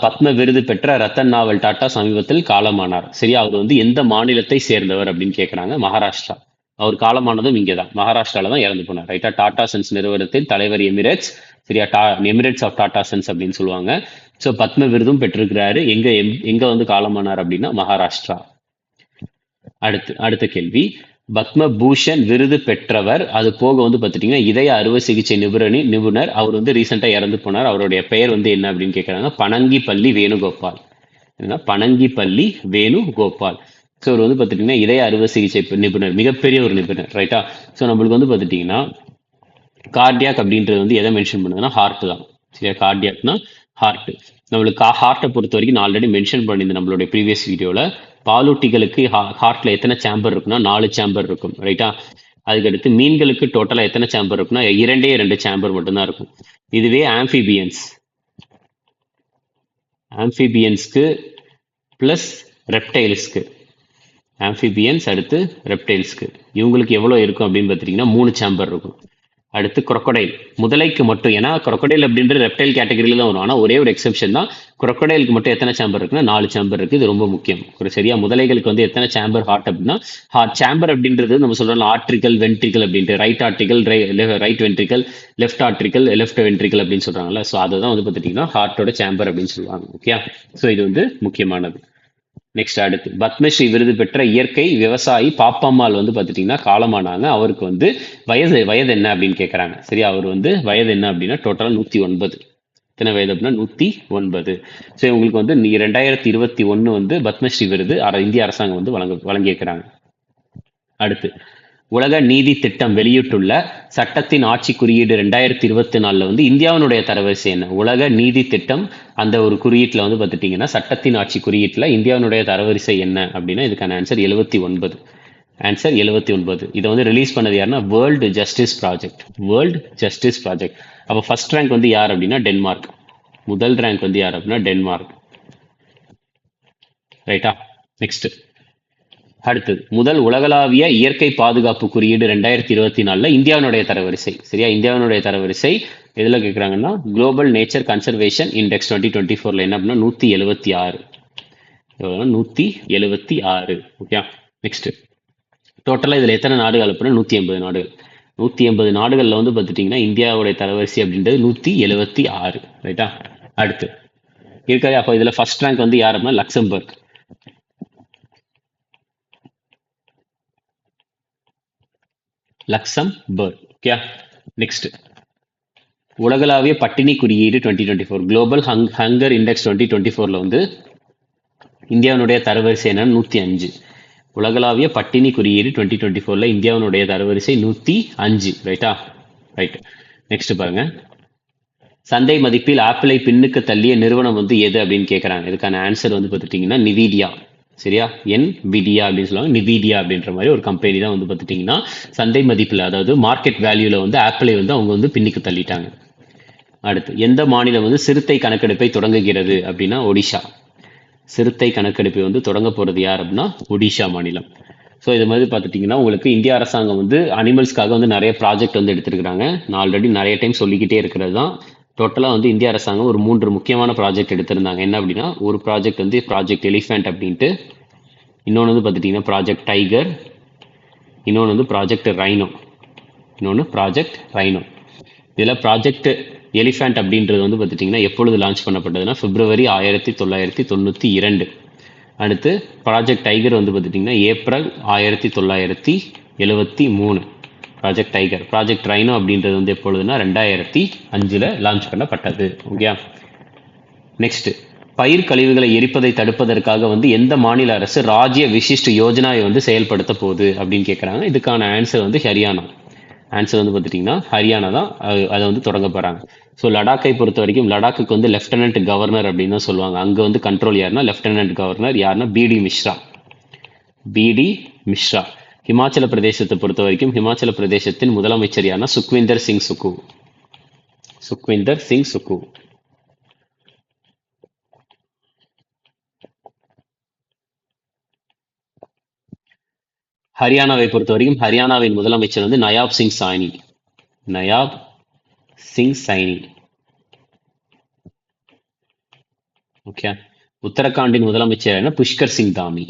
பத்ம விருது பெற்ற ரத்தன் நாவல் டாடா சமீபத்தில் காலமானார். சரியா, அவர் வந்து எந்த மாநிலத்தை சேர்ந்தவர் அப்படின்னு கேட்குறாங்க. மகாராஷ்டிரா. அவர் காலமானதும் இங்கே தான் மகாராஷ்டிரால தான் இறந்து போனார். ரைட்டா, டாடா சன்ஸ் நிறுவனத்தின் தலைவர் எமிரேட்ஸ். சரியா, எமிரேட்ஸ் ஆஃப் டாடா சன்ஸ் அப்படின்னு சொல்லுவாங்க. ஸோ பத்ம விருதும் பெற்றிருக்கிறாரு. எங்க வந்து காலமானார் அப்படின்னா மகாராஷ்டிரா. அடுத்த கேள்வி, பத்ம பூஷன் விருது பெற்றவர் அது போக வந்து பார்த்துட்டிங்கன்னா இதய அறுவை சிகிச்சை நிபுணர் அவர் வந்து ரீசெண்டாக இறந்து போனார். அவருடைய பெயர் வந்து என்ன அப்படின்னு கேட்குறாங்க. பனங்கிப்பள்ளி வேணுகோபால். பனங்கிப்பள்ளி வேணுகோபால். ஸோ அவர் வந்து பார்த்துட்டிங்கன்னா இதய அறுவை சிகிச்சை நிபுணர், மிகப்பெரிய ஒரு நிபுணர். ரைட்டா, ஸோ நம்மளுக்கு வந்து பார்த்துட்டிங்கன்னா கார்டியாக் அப்படின்றது வந்து எதை மென்ஷன் பண்ணுதுன்னா ஹார்ட் தான். சரியா, கார்டியாக்னா ஹார்ட். நம்மளுக்கு ஹார்ட்டை பொறுத்த வரைக்கும் நான் ஆல்ரெடி மென்ஷன் பண்ணியிருந்தேன் நம்மளுடைய ப்ரீவியஸ் வீடியோவில். பாலூட்டிகளுக்கு ஹார்ட்ல எத்தனை சேம்பர் இருக்குன்னா 4 சேம்பர் இருக்கும். ரைட்டா, அதுக்கடுத்து மீன்களுக்கு டோட்டலாக எத்தனை சேம்பர் இருக்குன்னா 2 சேம்பர் மட்டும்தான் இருக்கும். இதுவே ஆம்ஃபிபியன்ஸ்க்கு ப்ளஸ் ரெப்டைல்ஸ்க்கு, ஆம்ஃபிபியன்ஸ் அடுத்து ரெப்டைல்ஸ்க்கு இவங்களுக்கு எவ்வளோ இருக்கும் அப்படின்னு பார்த்துட்டிங்கன்னா 3 சேம்பர் இருக்கும். அடுத்து crocodile, முதலைக்கு மட்டும், ஏன்னா crocodile அப்படின்ற ரெப்டைல் கேட்டகரியில தான் வரும். ஆனால் ஒரே ஒரு எக்ஸெப்ஷன் தான், crocodileக்கு மட்டும் எத்தனை சேம்பர் இருக்குன்னா 4 சேம்பர் இருக்கு. இது ரொம்ப முக்கியம். ஒரு சரியா, முதலைகளுக்கு வந்து எத்தனை சேம்பர் ஹார்ட் அப்படின்னா சேம்பர் அப்படின்றது நம்ம சொல்றோம் ஆர்ட்ரிக்கல் வென்ட்ரிக்கல் அப்படின்ட்டு, right atrical right ventricle, left atrical left ventricle அப்படின்னு சொல்றாங்கல்ல. ஸோ அதை தான் வந்து பார்த்துட்டிங்கன்னா ஹார்ட்டோட சேம்பர் அப்படின்னு சொல்லுவாங்க. ஓகே, ஸோ இது வந்து முக்கியமானது. நெக்ஸ்ட், அடுத்து பத்மஸ்ரீ விருது பெற்ற இயற்கை விவசாயி பாப்பம்மாள் வந்து பார்த்துட்டிங்கன்னா காலமானாங்க. அவருக்கு வந்து வயது என்ன அப்படின்னு கேட்குறாங்க. சரியா, அவர் வந்து வயது என்ன அப்படின்னா டோட்டலாக 109. எத்தனை வயது அப்படின்னா 109. ஸோ இவங்களுக்கு வந்து 2021 வந்து பத்மஸ்ரீ விருது இந்திய அரசாங்கம் வந்து வழங்கியிருக்கிறாங்க. அடுத்து, உலக நீதி திட்டம் வெளியிட்டுள்ள சட்டத்தின் ஆட்சி குறியீடு 2024 வந்து இந்தியாவினுடைய தரவரிசை என்ன? உலக நீதி திட்டம் அந்த ஒரு குறியீட்டில் வந்து பார்த்துட்டிங்கன்னா சட்டத்தின் ஆட்சி குறியீட்டில் இந்தியாவினுடைய தரவரிசை என்ன அப்படின்னா இதுக்கான ஆன்சர் 79. ஆன்சர் 79. இதை வந்து ரிலீஸ் பண்ணது யாருன்னா வேர்ல்டு ஜஸ்டிஸ் ப்ராஜெக்ட். அப்போ ஃபர்ஸ்ட் ரேங்க் வந்து யார் அப்படின்னா டென்மார்க். முதல் ரேங்க் வந்து யார் அப்படின்னா டென்மார்க். ரைட்டா, நெக்ஸ்ட். அடுத்தது, முதல் உலகளாவிய இயற்கை பாதுகாப்பு குறியீடு 2024 இந்தியாவினுடைய தரவரிசை. சரியா, இந்தியாவினுடைய தரவரிசை எதுல கேட்குறாங்கன்னா குளோபல் நேச்சர் கன்சர்வேஷன் இண்டெக்ஸ் 2024 என்ன அப்படின்னா 176. 176. Okay, next. டோட்டலாக இதில் எத்தனை நாடுகள் அப்படின்னா 180 நாடுகள். 180 நாடுகளில் வந்து பார்த்துட்டிங்கன்னா இந்தியாவுடைய தரவரிசை அப்படின்றது 176. ரைட்டா, அடுத்து இருக்காது. அப்போ இதில் ஃபர்ஸ்ட் ரேங்க் வந்து யார் அப்படின்னா லக்சம்பர்க். Okay, next. உலகளாவிய பட்டினி குறியீடு 2024 குளோபல் ஹங்கர் இண்டெக்ஸ் 2024 வந்து இந்தியாவினுடைய தரவரிசை என்னன்னு 105. உலகளாவிய பட்டினி குறியீடு 2024 இந்தியாவினுடைய தரவரிசை 105. ரைட்டா, ரைட். நெக்ஸ்ட் பாருங்க, சந்தை மதிப்பில் ஆப்பிளை பின்னுக்கு தள்ளிய நிறுவனம் வந்து எது அப்படின்னு கேட்குறாங்க. இதுக்கான ஆன்சர் வந்து பார்த்துட்டிங்கன்னா நிவிடியா. சரியா, விடியா அப்படின்னு சொல்லுவாங்க, நிவிடியா அப்படின்ற மாதிரி ஒரு கம்பெனி தான் வந்து பார்த்துட்டிங்கன்னா சந்தை மதிப்பில், அதாவது மார்க்கெட் வேல்யூல வந்து ஆப்பிளை வந்து அவங்க வந்து பின்னுக்கு தள்ளிட்டாங்க. அடுத்து, எந்த மாநிலம் வந்து சிறுத்தை கணக்கெடுப்பை தொடங்குகிறது அப்படின்னா ஒடிஷா. சிறுத்தை கணக்கெடுப்பை வந்து தொடங்க போறது யார் அப்படின்னா ஒடிஷா மாநிலம். ஸோ இது மாதிரி பார்த்துட்டிங்கன்னா உங்களுக்கு இந்திய அரசாங்கம் வந்து அனிமல்ஸ்க்காக வந்து நிறைய ப்ராஜெக்ட் வந்து எடுத்திருக்கிறாங்க. நான் ஆல்ரெடி நிறைய டைம் சொல்லிக்கிட்டே இருக்கிறது தான். டோட்டலாக வந்து இந்திய அரசாங்கம் ஒரு 3 முக்கியமான ப்ராஜெக்ட் எடுத்திருந்தாங்க. என்ன அப்படின்னா, ஒரு ப்ராஜெக்ட் வந்து ப்ராஜெக்ட் எலிஃபென்ட் அப்படின்ட்டு, இன்னொன்று வந்து பார்த்துட்டிங்கன்னா ப்ராஜெக்ட் டைகர், இன்னொன்று வந்து ப்ராஜெக்ட் ரைனோ. இதில் ப்ராஜெக்ட் எலிஃபென்ட் அப்படின்றது வந்து பார்த்துட்டிங்கன்னா எப்பொழுது லான்ச் பண்ணப்பட்டதுன்னா February 1992. அடுத்து ப்ராஜெக்ட் டைகர் வந்து பார்த்துட்டிங்கன்னா April 1973 project tiger. Project rhino அப்படின்றது வந்து எப்பொழுதுனா 2005 லான்ச் பண்ணப்பட்டது. ஓகே. நெக்ஸ்ட், பயிர் கழிவுகளை எரிப்பதை தடுப்பதற்காக வந்து எந்த மாநில அரசு ராஜ்ய விசிஷ்ட் யோஜனாவை வந்து செயல்படுத்த போகுது அப்படின்னு கேட்குறாங்க. இதுக்கான ஆன்சர் வந்து ஹரியானா. ஆன்சர் வந்து பார்த்துட்டிங்கன்னா ஹரியானா தான் அதை வந்து தொடங்க போகிறாங்க. ஸோ லடாக்கை பொறுத்த வரைக்கும் லடாக்குக்கு வந்து லெஃப்டினன்ட் கவர்னர் அப்படின்னு தான் சொல்லுவாங்க. அங்கே வந்து கண்ட்ரோல் யாருன்னா லெஃப்டினன்ட் கவர்னர் யாருன்னா பிடி மிஸ்ரா. ஹிமாச்சல பிரதேசத்தை பொறுத்த வரைக்கும் ஹிமாச்சல பிரதேசத்தின் முதலமைச்சர் யாருன்னா சுக்விந்தர் சிங் சுக்கு. ஹரியானாவை பொறுத்த வரைக்கும் ஹரியானாவின் முதலமைச்சர் வந்து நயாப் சிங் சைனி. ஓகே. உத்தரகாண்டின் முதலமைச்சர் என்ன புஷ்கர் சிங் தாமி.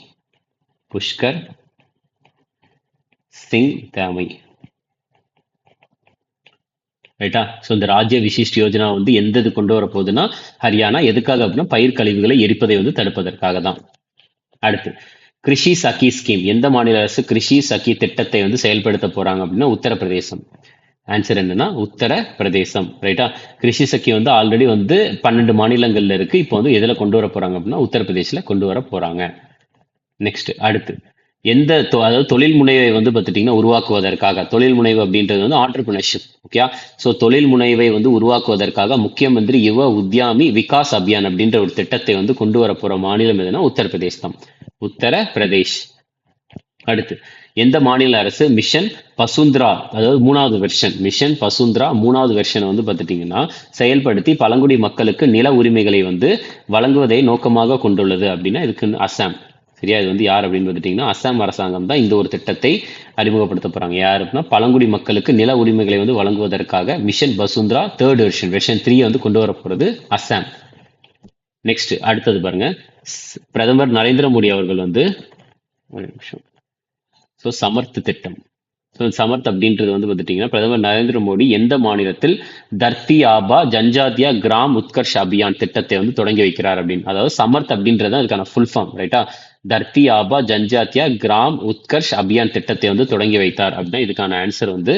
ரைட்டா. ஸோ இந்த ராஜ்ய விசிஷ்ட் யோஜனா வந்து எந்த இது கொண்டு வர போகுதுன்னா ஹரியானா. எதுக்காக அப்படின்னா பயிர் கழிவுகளை எரிப்பதை வந்து தடுப்பதற்காக தான். அடுத்து, கிருஷி சகி ஸ்கீம். எந்த மாநில அரசு கிருஷி சகி திட்டத்தை வந்து செயல்படுத்த போறாங்க அப்படின்னா உத்தரப்பிரதேசம். ஆன்சர் என்னன்னா உத்தரப்பிரதேசம். ரைட்டா. கிருஷி சகி வந்து ஆல்ரெடி வந்து 12 மாநிலங்கள்ல இருக்கு. இப்போ வந்து எதில் கொண்டு வர போறாங்க அப்படின்னா உத்தரப்பிரதேசில் கொண்டு வர போறாங்க. நெக்ஸ்ட், அடுத்து, அதாவது தொழில் முனைவை வந்து பார்த்துட்டிங்கன்னா உருவாக்குவதற்காக, தொழில் முனைவு அப்படின்றது வந்து ஆண்டர்பிரினர்ஷிப். ஓகே. ஸோ தொழில் முனைவை வந்து உருவாக்குவதற்காக முக்கிய மந்திரி யுவ உத்யாமி விகாஸ் அபியான் அப்படின்ற ஒரு திட்டத்தை வந்து கொண்டு வர போற மாநிலம் எதுனா உத்தரப்பிரதேஷ். அடுத்து, எந்த மாநில அரசு மிஷன் பசுந்திரா, அதாவது மிஷன் பசுந்திரா 3வது வெர்ஷனை வந்து பார்த்துட்டிங்கன்னா செயல்படுத்தி பழங்குடி மக்களுக்கு நில உரிமைகளை வந்து வழங்குவதை நோக்கமாக கொண்டுள்ளது அப்படின்னா இதுக்கு அசாம். சரியா. இது வந்து யார் அப்படின்னு பார்த்துட்டிங்கன்னா அசாம் அரசாங்கம் தான் இந்த ஒரு திட்டத்தை அறிமுகப்படுத்த போறாங்க. யார் அப்படின்னா பழங்குடி மக்களுக்கு நில உரிமைகளை வந்து வழங்குவதற்காக மிஷன் பசுந்திரா 3rd வெர்ஷன் 3 வந்து கொண்டு வர போறது அசாம். நெக்ஸ்ட், அடுத்தது பாருங்க. பிரதமர் நரேந்திர மோடி அவர்கள் வந்து ஒரு நிமிஷம். ஸோ சமர்த் திட்டம். ஸோ சமர்த் அப்படின்றது வந்து பார்த்துட்டிங்கன்னா பிரதமர் நரேந்திர மோடி எந்த மாநிலத்தில் தர்த்தி ஆபா ஜன்ஜாத்தியா கிராம் உத்கர்ஷ் அபியான் திட்டத்தை வந்து தொடங்கி வைக்கிறார் அப்படின்னு. அதாவது சமர்த் அப்படின்றது அதுக்கான ஃபுல் ஃபார்ம். ரைட்டா. தர்த்தி ஆபா ஜன்ஜாத்தியா கிராம் உத்கர்ஷ் அபியான் திட்டத்தை வந்து தொடங்கி வைத்தார் அப்படின்னா இதுக்கான ஆன்சர் வந்து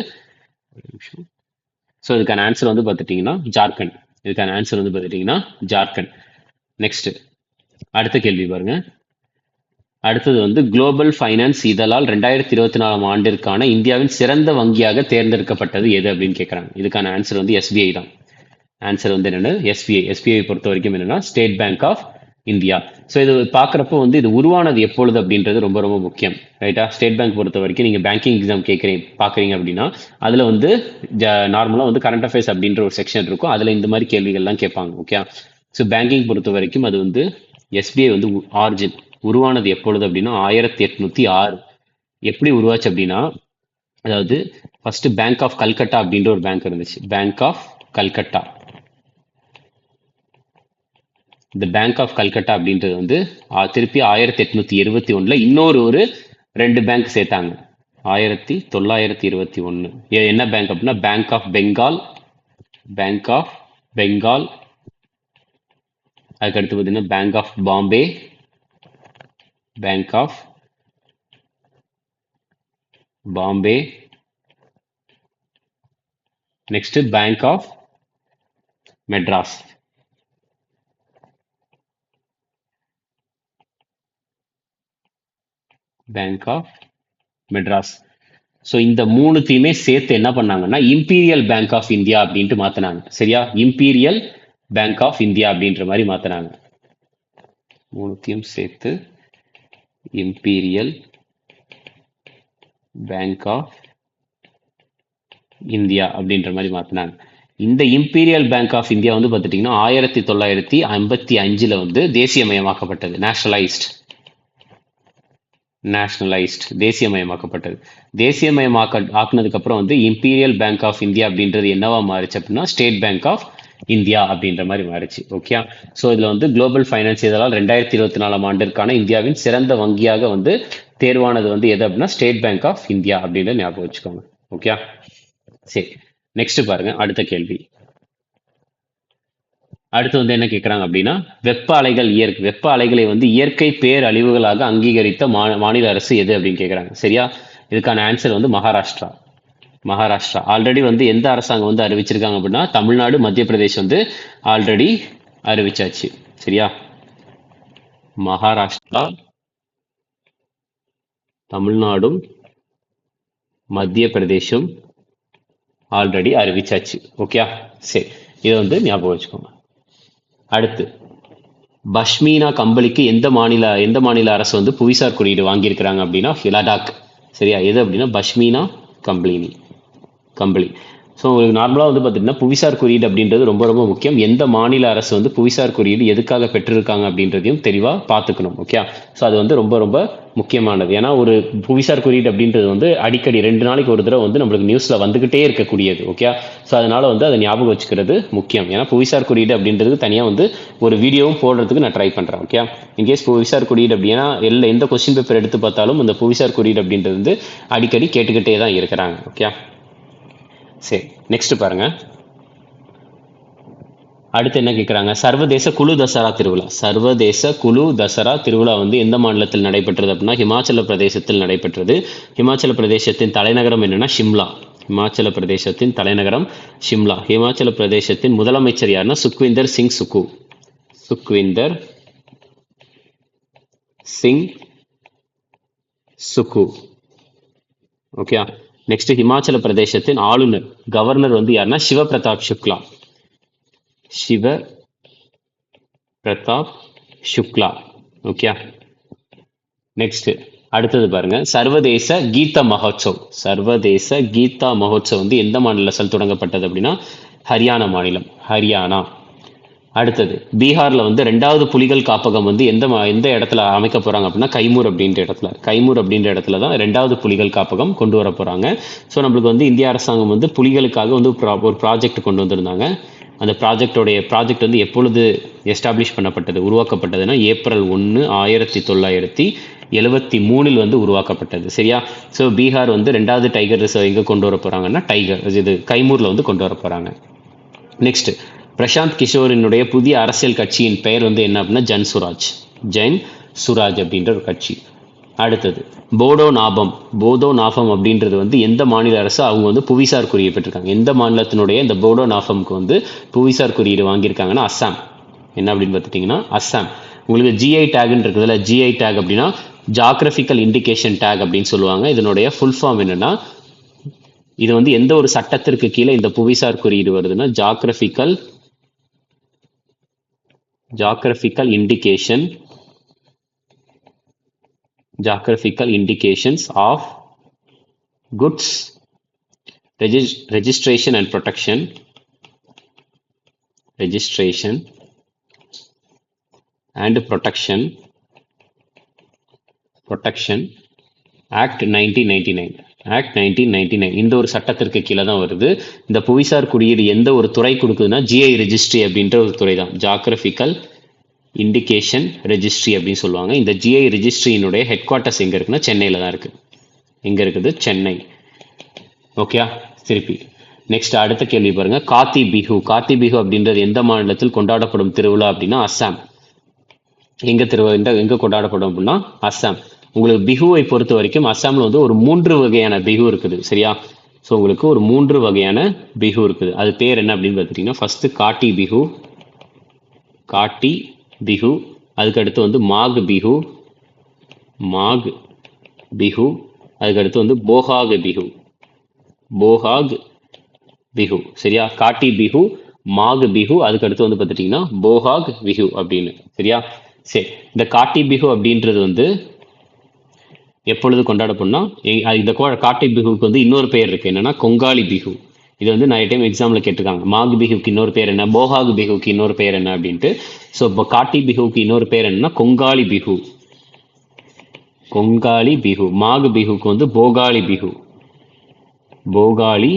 இதுக்கான ஆன்சர் வந்து பார்த்துட்டிங்கன்னா ஜார்க்கண்ட். நெக்ஸ்ட், அடுத்த கேள்வி பாருங்க. அடுத்தது வந்து குளோபல் ஃபைனான்ஸ் இதழால் 2024 ஆண்டிற்கான இந்தியாவின் சிறந்த வங்கியாக தேர்ந்தெடுக்கப்பட்டது எது அப்படின்னு கேட்குறாங்க. இதுக்கான ஆன்சர் வந்து எஸ்பிஐ தான். ஆன்சர் வந்து என்னென்ன எஸ்பிஐ பொறுத்த வரைக்கும் என்னன்னா State Bank of India. So இது பார்க்குறப்போ வந்து இது உருவானது எப்பொழுது அப்படின்றது ரொம்ப ரொம்ப முக்கியம். ரைட்டா. ஸ்டேட் பேங்க் பொறுத்த வரைக்கும் நீங்கள் பேங்கிங் எக்ஸாம் பார்க்குறீங்க அப்படின்னா அதில் வந்து நார்மலாக வந்து கரண்ட் அஃபேர்ஸ் அப்படின்ற ஒரு செக்ஷன் இருக்கும். அதில் இந்த மாதிரி கேள்விகள்லாம் கேட்பாங்க. ஓகே. ஸோ பேங்கிங் பொறுத்த வரைக்கும் அது வந்து எஸ்பிஐ வந்து ஆரிஜின் உருவானது எப்பொழுது அப்படின்னா 1806. எப்படி உருவாச்சு அப்படின்னா, அதாவது ஃபர்ஸ்ட் பேங்க் ஆஃப் கல்கட்டா அப்படின்ற ஒரு பேங்க் இருந்துச்சு. Bank of Calcutta. இந்த பேங்க் ஆஃப் கல்கட்டா அப்படின்றது வந்து திருப்பி 1821 இன்னொரு 2 பேங்க் சேர்த்தாங்க. 1921. என்ன பேங்க் அப்படின்னா பேங்க் ஆஃப் பெங்கால். அதுக்கு அடுத்து பார்த்தீங்கன்னா Bank of Bombay, next Bank of Madras. So இந்த மூணுத்தையுமே சேர்த்து என்ன பண்ணாங்கன்னா இம்பீரியல் பேங்க் ஆஃப் இந்தியா அப்படின்ட்டு மாத்தினாங்க. சரியா, இம்பீரியல் பேங்க் ஆஃப் இந்தியா அப்படின்ற மாதிரி மாத்தினாங்க. மூணுத்தையும் சேர்த்து இம்பீரியல் பேங்க் ஆஃப் இந்தியா அப்படின்ற மாதிரி மாத்தினாங்க. இந்த இம்பீரியல் பேங்க் ஆஃப் இந்தியா வந்து பார்த்துட்டிங்கன்னா 1955 வந்து தேசியமயமாக்கப்பட்டது. நேஷனலைஸ்ட் தேசியமயமாக்கப்பட்டது. ஆக்குனதுக்கு அப்புறம் வந்து இம்பீரியல் பேங்க் ஆஃப் இந்தியா அப்படின்றது என்னவா மாறிச்சு அப்படின்னா ஸ்டேட் பேங்க் ஆஃப் இந்தியா அப்படின்ற மாதிரி மாறிச்சு. ஓகே, ஸோ இதுல வந்து குளோபல் ஃபைனான்ஸ் இதழால் 2024 ஆண்டிற்கான இந்தியாவின் சிறந்த வங்கியாக வந்து தேர்வானது வந்து எது அப்படின்னா ஸ்டேட் பேங்க் ஆஃப் இந்தியா அப்படின்னு ஞாபகம் வச்சுக்கோங்க. ஓகே, சரி, நெக்ஸ்ட் பாருங்க அடுத்த கேள்வி. அடுத்து வந்து என்ன கேட்குறாங்க அப்படின்னா வெப்ப அலைகளை வந்து இயற்கை பேரழிவுகளாக அங்கீகரித்த மாநில அரசு எது அப்படின்னு கேட்குறாங்க. சரியா, இதுக்கான ஆன்சர் வந்து மகாராஷ்டிரா. ஆல்ரெடி வந்து எந்த அரசாங்கம் வந்து அறிவிச்சிருக்காங்க அப்படின்னா தமிழ்நாடு, மத்திய பிரதேஷ் வந்து ஆல்ரெடி அறிவிச்சாச்சு. சரியா, மகாராஷ்டிரா, தமிழ்நாடும் மத்திய பிரதேஷும் ஆல்ரெடி அறிவிச்சாச்சு. ஓகே, சரி, இதை வந்து ஞாபகம் வச்சுக்கோங்க. அடுத்து பஷ்மீனா கம்பளிக்கு எந்த மாநில அரசு வந்து புவிசார் குறியீடு வாங்கியிருக்கிறாங்க அப்படின்னா லடாக். சரியா, எது அப்படின்னா பஷ்மீனா கம்பளி. ஸோ உங்களுக்கு நார்மலாக வந்து பார்த்தீங்கன்னா புவிசார் குறியீடு அப்படின்றது ரொம்ப ரொம்ப முக்கியம். எந்த மாநில அரசு வந்து புவிசார் குறியீடு எதுக்காக பெற்றிருக்காங்க அப்படின்றதையும் தெளிவாக பார்த்துக்கணும். ஓகே, ஸோ அது வந்து ரொம்ப ரொம்ப முக்கியமானது. ஏன்னா ஒரு புவிசார் குறியீடு அப்படின்றது வந்து அடிக்கடி 2 நாளைக்கு ஒரு தடவை வந்து நம்மளுக்கு நியூஸில் வந்துக்கிட்டே இருக்கக்கூடியது. ஓகே, ஸோ அதனால வந்து அதை ஞாபகம் வச்சுக்கிறது முக்கியம். ஏன்னா புவிசார் குறியீடு அப்படின்றது தனியாக வந்து ஒரு வீடியோவும் போடுறதுக்கு நான் ட்ரை பண்ணுறேன். ஓகே, இன்கேஸ் புவிசார் குறியீடு அப்படின்னா எந்த கொஸ்டின் பேப்பர் எடுத்து பார்த்தாலும் அந்த புவிசார் குறியீடு அப்படின்றது வந்து அடிக்கடி கேட்டுக்கிட்டே தான் இருக்கிறாங்க. ஓகே, சரி, நெக்ஸ்ட் பாருங்க. அடுத்து என்ன கேட்குறாங்க, சர்வதேச குழு தசரா திருவிழா வந்து எந்த மாநிலத்தில் நடைபெற்றது அப்படின்னா ஹிமாச்சல பிரதேசத்தில் நடைபெற்றது. ஹிமாச்சல பிரதேசத்தின் தலைநகரம் என்னன்னா ஷிம்லா. ஹிமாச்சல பிரதேசத்தின் முதலமைச்சர் யாருன்னா சுக்விந்தர் சிங் சுக்கு. ஓகே, நெக்ஸ்ட் ஹிமாச்சல பிரதேசத்தின் கவர்னர் வந்து யாருன்னா சிவபிரதாப் சுக்லா. ஓகே, நெக்ஸ்ட் அடுத்தது பாருங்க, சர்வதேச கீதா மகோத்சவ் வந்து எந்த மாநிலத்தில் தொடங்கப்பட்டது அப்படின்னா ஹரியானா. அடுத்தது பீகார்ல வந்து 2வது புலிகள் காப்பகம் வந்து எந்த இடத்துல அமைக்க போறாங்க அப்படின்னா கைமூர் அப்படின்ற இடத்துல தான் 2வது புலிகள் காப்பகம் கொண்டு வர போறாங்க. ஸோ நம்மளுக்கு வந்து இந்திய அரசாங்கம் வந்து புலிகளுக்காக வந்து ஒரு ப்ராஜெக்ட் கொண்டு வந்திருந்தாங்க. அந்த ப்ராஜெக்ட் வந்து எப்பொழுது எஸ்டாப்ளிஷ் உருவாக்கப்பட்டதுன்னா ஏப்ரல் 1, 1973 வந்து உருவாக்கப்பட்டது. சரியா, ஸோ பீகார் வந்து 2வது டைகர் ரிசர்வ் எங்க கொண்டு வர போறாங்கன்னா கைமூர்ல வந்து கொண்டு வர போறாங்க. நெக்ஸ்ட் பிரசாந்த் கிஷோரினுடைய புதிய அரசியல் கட்சியின் பெயர் வந்து என்ன அப்படின்னா ஜென் சுராஜ் அப்படின்ற ஒரு கட்சி. அடுத்தது போடோ நாபம் அப்படின்றது வந்து எந்த மாநில அரசு அவங்க வந்து புவிசார் குறியீடு பெற்றிருக்காங்க. எந்த மாநிலத்தினுடைய இந்த போடோ நாபம்க்கு வந்து புவிசார் குறியீடு வாங்கியிருக்காங்கன்னா அஸ்ஸாம். என்ன அப்படின்னு பார்த்துட்டிங்கன்னா அஸ்ஸாம். உங்களுக்கு ஜிஐ டேக்னு இருக்குதுல்ல, ஜிஐ டேக் அப்படின்னா ஜியோகிராஃபிக்கல் இண்டிகேஷன் டேக் அப்படின்னு சொல்லுவாங்க. இதனுடைய ஃபுல் ஃபார்ம் என்னன்னா, இது வந்து எந்த ஒரு சட்டத்திற்கு கீழே இந்த புவிசார் குறியீடு வருதுன்னா geographical indications of goods registration and protection Act 1999 இந்த ஒரு சட்டத்திற்கு கீழே தான் வருது. இந்த புவிசார் குறியீடு எந்த ஒரு துறை கொடுக்குதுன்னா ஜிஐ ரெஜிஸ்ட்ரி அப்படின்ற ஒரு துறை தான், ஜியோகிராஃபிக்கல் இண்டிகேஷன் ரெஜிஸ்ட்ரி அப்படின்னு சொல்லுவாங்க. இந்த ஜிஐ ரெஜிஸ்ட்ரியினுடைய ஹெட் குவார்ட்டர்ஸ் எங்க இருக்குன்னா சென்னையில தான் இருக்கு. எங்க இருக்குது? சென்னை. ஓகே, திருப்பி நெக்ஸ்ட் அடுத்த கேள்வி பாருங்க. கார்த்தி பிஹு அப்படின்றது எந்த மாநிலத்தில் கொண்டாடப்படும் திருவிழா அப்படின்னா அஸ்ஸாம். எங்க கொண்டாடப்படும் அப்படின்னா அஸ்ஸாம். உங்களுக்கு பிஹுவை பொறுத்த வரைக்கும் அஸ்ஸாம்ல வந்து ஒரு 3 வகையான பிஹு இருக்குது. சரியா, ஸோ உங்களுக்கு ஒரு 3 வகையான பிஹு இருக்குது. அது பேர் என்ன அப்படின்னு பார்த்துட்டீங்கன்னா ஃபர்ஸ்ட் காட்டி பிஹு, அதுக்கு அடுத்து வந்து மாக் பிஹு, அதுக்கடுத்து வந்து போகாக் பிஹு, போகாக் பிஹு. சரியா, காட்டி பிஹு, மாக் பிஹு, அதுக்கடுத்து வந்து பார்த்துட்டிங்கன்னா போகாக் பிஹு அப்படின்னு. சரியா, சரி. இந்த காட்டி பிஹு அப்படின்றது வந்து எப்பொழுது கொண்டாடப்படும்னா, இந்த காட்டி பிஹுக்கு வந்து இன்னொரு பெயர் இருக்கு, என்னன்னா கொங்காளி பிஹு. இது வந்து நிறைய டைம் எக்ஸாம்ல கேட்டிருக்காங்க. மாக் பிஹுக்கு இன்னொரு பேர் என்ன, போகாக் பிஹுக்கு இன்னொரு பேர் என்ன அப்படின்ட்டு. ஸோ இப்போ காட்டி பிஹுக்கு இன்னொரு பேர் என்னன்னா கொங்காளி பிஹு, கொங்காளி பிஹு. மாக் பிஹுக்கு வந்து போகாளி பிஹு, போகாளி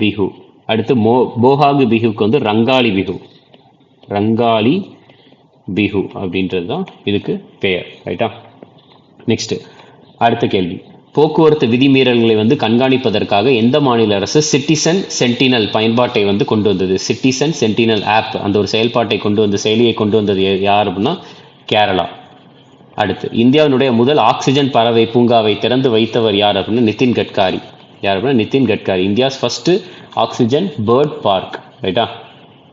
பிஹு. அடுத்து போகாக் பிஹுக்கு வந்து ரங்காளி பிஹு, ரங்காளி பிஹு அப்படின்றது தான் இதுக்கு பெயர். ரைட்டா, நெக்ஸ்ட் அடுத்த கேள்வி. போக்குவரத்து விதிமீறல்களை வந்து கண்காணிப்பதற்காக எந்த மாநில அரசு சிட்டிசன் சென்டினல் பயன்பாட்டை வந்து கொண்டு வந்தது? சிட்டிசன் சென்டினல் ஆப், அந்த ஒரு செயல்பாட்டை கொண்டு வந்து, செயலியை கொண்டு வந்தது யார் அப்படின்னா கேரளா. அடுத்து இந்தியாவினுடைய முதல் ஆக்சிஜன் பறவை பூங்காவை திறந்து வைத்தவர் யார் அப்படின்னா நிதின் கட்காரி. யார் அப்படின்னா Nitin Gadkari. India's first oxygen bird park. ரைட்டா,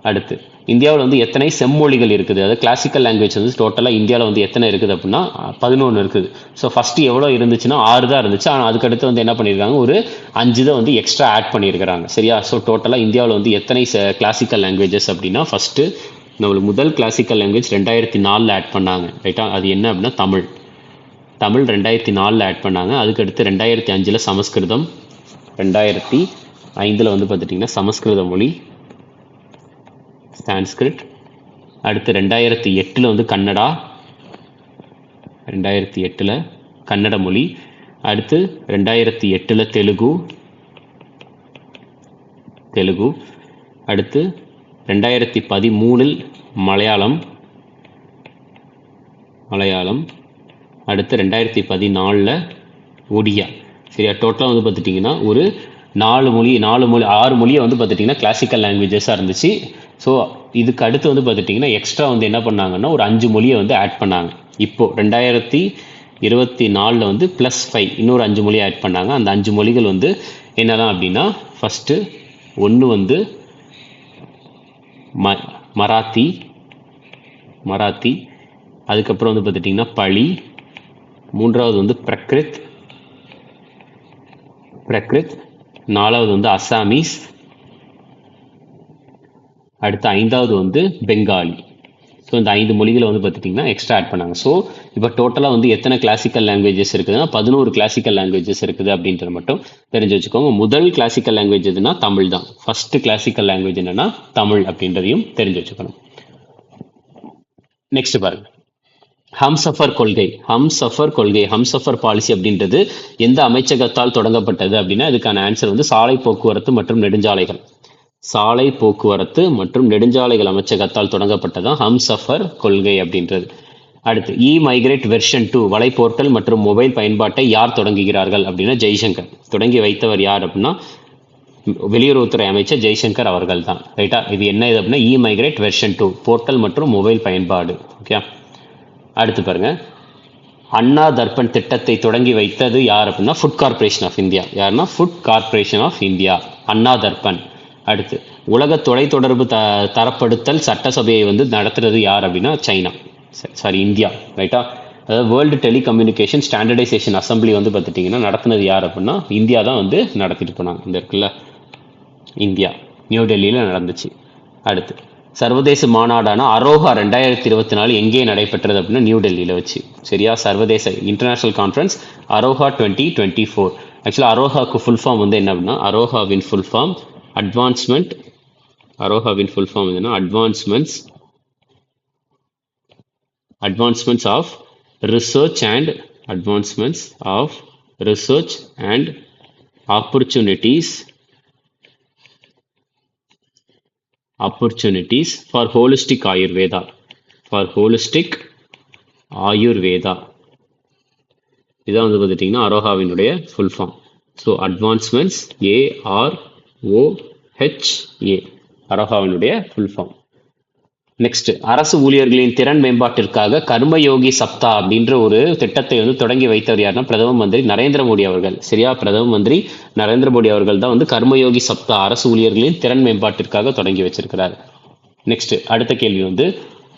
அடுத்து இந்தியாவில் வந்து எத்தனை செம்மொழிகள் இருக்குது? அதாவது கிளாசிக்கல் லாங்குவேஜ் வந்து டோட்டலாக இந்தியாவில் வந்து எத்தனை இருக்குது அப்படின்னா 11 இருக்குது. ஸோ ஃபஸ்ட்டு எவ்வளோ இருந்துச்சுன்னா 6 தான் இருந்துச்சு. ஆனால் அதுக்கடுத்து வந்து என்ன பண்ணியிருக்காங்க, ஒரு 5 தான் வந்து எக்ஸ்ட்ரா ஆட் பண்ணியிருக்கிறாங்க. சரியா, ஸோ டோட்டலாக இந்தியாவில் வந்து எத்தனை கிளாசிக்கல் லாங்குவேஜஸ் அப்படின்னா, ஃபஸ்ட்டு நம்மளுக்கு முதல் கிளாசிக்கல் லாங்குவேஜ் 2004 ஆட் பண்ணாங்க. ரைட்டா, அது என்ன அப்படின்னா தமிழ். தமிழ் 2004 ஆட் பண்ணாங்க. அதுக்கடுத்து 2005 சமஸ்கிருதம், 2005 வந்து பார்த்துட்டிங்கன்னா சமஸ்கிருத மொழி, சான்ஸ்கிரிட். அடுத்து 2008 வந்து கன்னடா, 2008 கன்னட மொழி. அடுத்து 2008 தெலுங்கு, தெலுங்கு. அடுத்து 2013 மலையாளம், மலையாளம். அடுத்து 2014 ஒடியா. சரியா, டோட்டலாக வந்து பார்த்துட்டிங்கன்னா ஒரு 6 மொழியை வந்து பார்த்துட்டிங்கன்னா கிளாசிக்கல் லாங்குவேஜஸாக இருந்துச்சு. ஸோ இதுக்கு அடுத்து வந்து பார்த்துட்டிங்கன்னா எக்ஸ்ட்ரா வந்து என்ன பண்ணாங்கன்னா ஒரு 5 மொழியை வந்து ஆட் பண்ணாங்க. இப்போது 2024 வந்து +5 இன்னொரு 5 மொழியை ஆட் பண்ணாங்க. அந்த 5 மொழிகள் வந்து என்னதான் அப்படின்னா, ஃபஸ்ட்டு ஒன்று வந்து மராத்தி, மராத்தி. அதுக்கப்புறம் வந்து பார்த்துட்டிங்கன்னா பளி. மூன்றாவது வந்து பிரக்ரித், பிரக்ரித். நாலாவது வந்து அசாமீஸ். அடுத்து 5வது வந்து பெங்காலி. ஸோ இந்த 5 மொழிகளை வந்து பார்த்துட்டிங்கன்னா எக்ஸ்ட்ரா ஆட் பண்ணாங்க. ஸோ இப்போ டோட்டலாக வந்து எத்தனை கிளாசிக்கல் லாங்குவேஜஸ் இருக்குதுன்னா 11 கிளாசிக்கல் லாங்குவேஜஸ் இருக்குது அப்படின்றது மட்டும் தெரிஞ்சு வச்சுக்கோங்க. முதல் கிளாசிக்கல் லாங்குவேஜ் எதுனா தமிழ் தான். ஃபர்ஸ்ட் கிளாசிக்கல் லாங்குவேஜ் என்னன்னா தமிழ் அப்படின்றதையும் தெரிஞ்சு வச்சுக்கணும். நெக்ஸ்ட் பாருங்க, ஹம்சஃபர் கொள்கை. ஹம்சஃபர் கொள்கை, ஹம்சஃபர் பாலிசி அப்படின்றது எந்த அமைச்சகத்தால் தொடங்கப்பட்டது அப்படின்னா இதுக்கான ஆன்சர் வந்து சாலை போக்குவரத்து மற்றும் நெடுஞ்சாலைகள், சாலை போக்குவரத்து மற்றும் நெடுஞ்சாலைகள் அமைச்சகத்தால் தொடங்கப்பட்டதான் ஹம்சஃபர் கொள்கை அப்படின்றது. அடுத்து மைக்ரேட் வெர்ஷன் 2 வலை போர்ட்டல் மற்றும் மொபைல் பயன்பாட்டை யார் தொடங்குகிறார்கள் அப்படின்னா ஜெய்சங்கர். தொடங்கி வைத்தவர் யார் அப்படின்னா வெளியுறவுத்துறை அமைச்சர் ஜெய்சங்கர் அவர்கள் தான். ரைட்டா, இது என்ன இது அப்படின்னா மைக்ரேட் வெர்ஷன் 2 போர்ட்டல் மற்றும் மொபைல் பயன்பாடு. ஓகே, அடுத்து பாருங்க, அண்ணா தர்பன் திட்டத்தை தொடங்கி வைத்தது யார் அப்படின்னா ஃபுட் கார்பரேஷன் ஆஃப் இந்தியா. யாருன்னா ஃபுட் கார்பரேஷன் ஆஃப் இந்தியா, அண்ணா தர்பன். அடுத்து உலக தொலைத்தொடர்பு தரப்படுத்தல் சட்டசபையை வந்து நடத்துறது யார் அப்படின்னா சைனா, சாரி இந்தியா. ரைட்டா, அதாவது வேர்ல்டு டெலிகம்யூனிகேஷன் ஸ்டாண்டர்டைசேஷன் அசம்பிளி வந்து பார்த்துட்டிங்கன்னா நடத்துனது யார் அப்படின்னா இந்தியா தான் வந்து நடத்திட்டு போனாங்க. இந்த இருக்குல்ல இந்தியா, நியூ டெல்லியில் நடந்துச்சு. அடுத்து சர்வதேச மாநாடான அரோஹா 2024 எங்கே நடைபெற்றது அப்படின்னா நியூ டெல்லியில் வச்சு. சரியா, சர்வதேச இன்டர்நேஷனல் கான்ஃபரன்ஸ் அரோஹா 2024. ஆக்சுவலாக அரோஹாவுக்கு ஃபுல் ஃபார்ம் வந்து என்ன அப்படின்னா அரோஹாவின் ஃபுல் ஃபார்ம் அட்வான்ஸ்மெண்ட், அரோஹாவின் ஃபுல் ஃபார்ம் என்னன்னா advancements of research and advancements of research and opportunities for holistic Ayurveda, இதான் வந்து பார்த்துட்டிங்கன்னா அரோஹாவினுடைய full form. So advancements AROHA அரோஹாவினுடைய ஃபுல் ஃபார்ம். நெக்ஸ்ட், அரசு ஊழியர்களின் திறன் மேம்பாட்டிற்காக கர்மயோகி சப்தா அப்படின்ற ஒரு திட்டத்தை வந்து தொடங்கி வைத்தவர் யாருன்னா பிரதம மந்திரி நரேந்திர மோடி அவர்கள். சரியா, பிரதம மந்திரி நரேந்திர மோடி அவர்கள் தான் வந்து கர்மயோகி சப்தா அரசு ஊழியர்களின் திறன் மேம்பாட்டிற்காக தொடங்கி வச்சிருக்கிறார். நெக்ஸ்ட், அடுத்த கேள்வி வந்து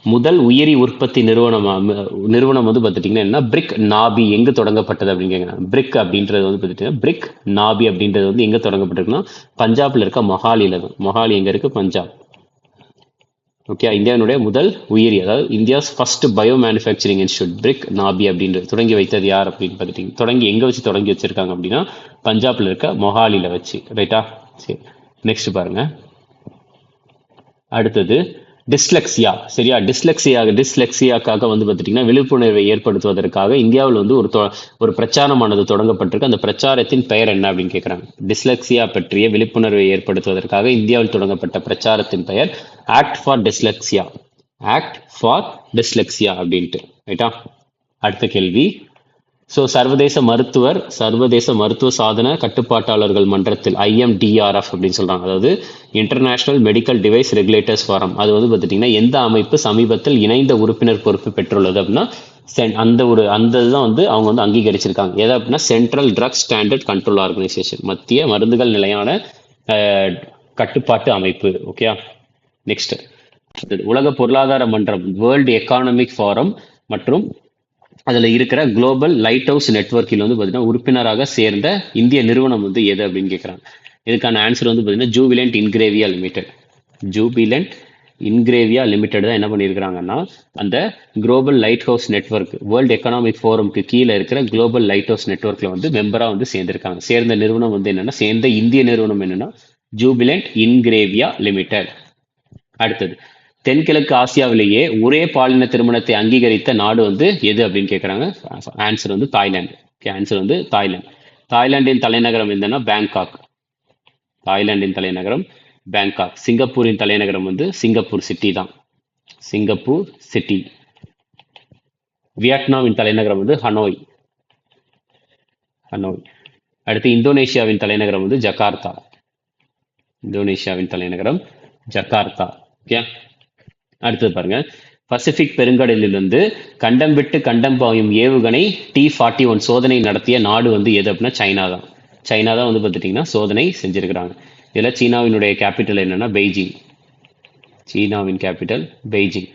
முதல் உயிரி உற்பத்தி நிறுவனம் வந்து பார்த்துட்டிங்கன்னா என்ன, பிரிக் நாபி எங்கே தொடங்கப்பட்டது அப்படின்னு கேட்குறாங்க. பிரிக் அப்படின்றது வந்து பார்த்துட்டிங்கன்னா பிரிக் நாபி அப்படின்றது வந்து எங்கே தொடங்கப்பட்டிருக்குன்னா பஞ்சாப்ல இருக்க மொஹாலியில் தான். மொஹாலி எங்கே இருக்குது? பஞ்சாப். ஓகே, இந்தியாவினுடைய முதல் உயிரி, அதாவது India's first bio manufacturing institute BRIC NABI அப்படின்றது தொடங்கி வைத்தது யார் அப்படின்னு பார்த்துட்டிங்க. தொடங்கி எங்கே வச்சு தொடங்கி வச்சிருக்காங்க அப்படின்னா பஞ்சாப்ல இருக்க மொஹாலியில் வச்சு. ரைட்டா? சரி, நெக்ஸ்ட் பாருங்க. அடுத்தது டிஸ்லெக்சியா. சரியா? டிஸ்லெக்சியாக்காக வந்து பார்த்துட்டிங்கன்னா விழிப்புணர்வை ஏற்படுத்துவதற்காக இந்தியாவில் வந்து ஒரு பிரச்சாரமானது தொடங்கப்பட்டிருக்கு. அந்த பிரச்சாரத்தின் பெயர் என்ன அப்படின்னு கேட்குறாங்க. டிஸ்லெக்சியா பற்றிய விழிப்புணர்வை ஏற்படுத்துவதற்காக இந்தியாவில் தொடங்கப்பட்ட பிரச்சாரத்தின் பெயர் act for dyslexia. Act for dyslexia அப்படின்ட்டு. ரைட்டா? அடுத்த கேள்வி. ஸோ சர்வதேச மருத்துவ சாதன கட்டுப்பாட்டாளர்கள் மன்றத்தில் IMDRF அப்படின்னு சொல்றாங்க. அதாவது international medical device regulators forum. அது வந்து பார்த்துட்டிங்கன்னா எந்த அமைப்பு சமீபத்தில் இணைந்த உறுப்பினர் பொறுப்பு பெற்றுள்ளது அப்படின்னா அந்த இதுதான் வந்து அவங்க வந்து அங்கீகரிச்சிருக்காங்க. எதை அப்படின்னா central drug standard control organisation, மத்திய மருந்துகள் நிலையான கட்டுப்பாட்டு அமைப்பு. ஓகே, நெக்ஸ்ட் உலக பொருளாதார மன்றம், வேர்ல்டு எக்கானமிக் ஃபாரம் மற்றும் அதில் இருக்கிற குளோபல் லைட் ஹவுஸ் நெட்ஒர்க்கில் வந்து பார்த்தீங்கன்னா உறுப்பினராக சேர்ந்த இந்திய நிறுவனம் வந்து எது அப்படின்னு கேட்குறாங்க. இதுக்கான ஆன்சர் வந்து பார்த்தீங்கன்னா Jubilant Ingrevia limited. Jubilant Ingrevia limited தான் என்ன பண்ணியிருக்கிறாங்கன்னா அந்த global lighthouse network, world economic ஃபோரம்க்கு கீழே இருக்கிற குளோபல் லைட் ஹவுஸ் நெட்ஒர்க்கில் வந்து மெம்பராக வந்து சேர்ந்திருக்காங்க. சேர்ந்த நிறுவனம் வந்து என்னன்னா, சேர்ந்த இந்திய நிறுவனம் என்னன்னா ஜூபிலண்ட் இன்கிரேவியா லிமிடெட். அடுத்தது தென்கிழக்கு ஆசியாவிலேயே ஒரே பாலின திருமணத்தை அங்கீகரித்த நாடு வந்து எது அப்படின்னு கேட்குறாங்க. ஆன்சர் வந்து தாய்லாந்து. ஆன்சர் வந்து தாய்லாந்து. தாய்லாந்தின் தலைநகரம் என்னன்னா பேங்காக். தாய்லாந்தின் தலைநகரம் பேங்காக். சிங்கப்பூரின் தலைநகரம் வந்து சிங்கப்பூர் சிட்டி தான். Singapore city. வியட்நாமின் தலைநகரம் வந்து ஹனோய். ஹனோய். அடுத்து இந்தோனேஷியாவின் தலைநகரம் வந்து ஜகார்த்தா. இந்தோனேஷியாவின் தலைநகரம் ஜகார்த்தா. ஓகே, அடுத்தது பாருங்க. பசிபிக் பெருங்கடலிலிருந்து கண்டம் விட்டு கண்டம் பாயும் ஏவுகணை T-41 சோதனை நடத்திய நாடு வந்து எது அப்படின்னா சைனா தான். சைனா தான் வந்து பார்த்துட்டிங்கன்னா சோதனை செஞ்சிருக்கிறாங்க. இதில் சீனாவினுடைய கேபிட்டல் என்னன்னா பெய்ஜிங். சீனாவின் கேபிட்டல் பெய்ஜிங்.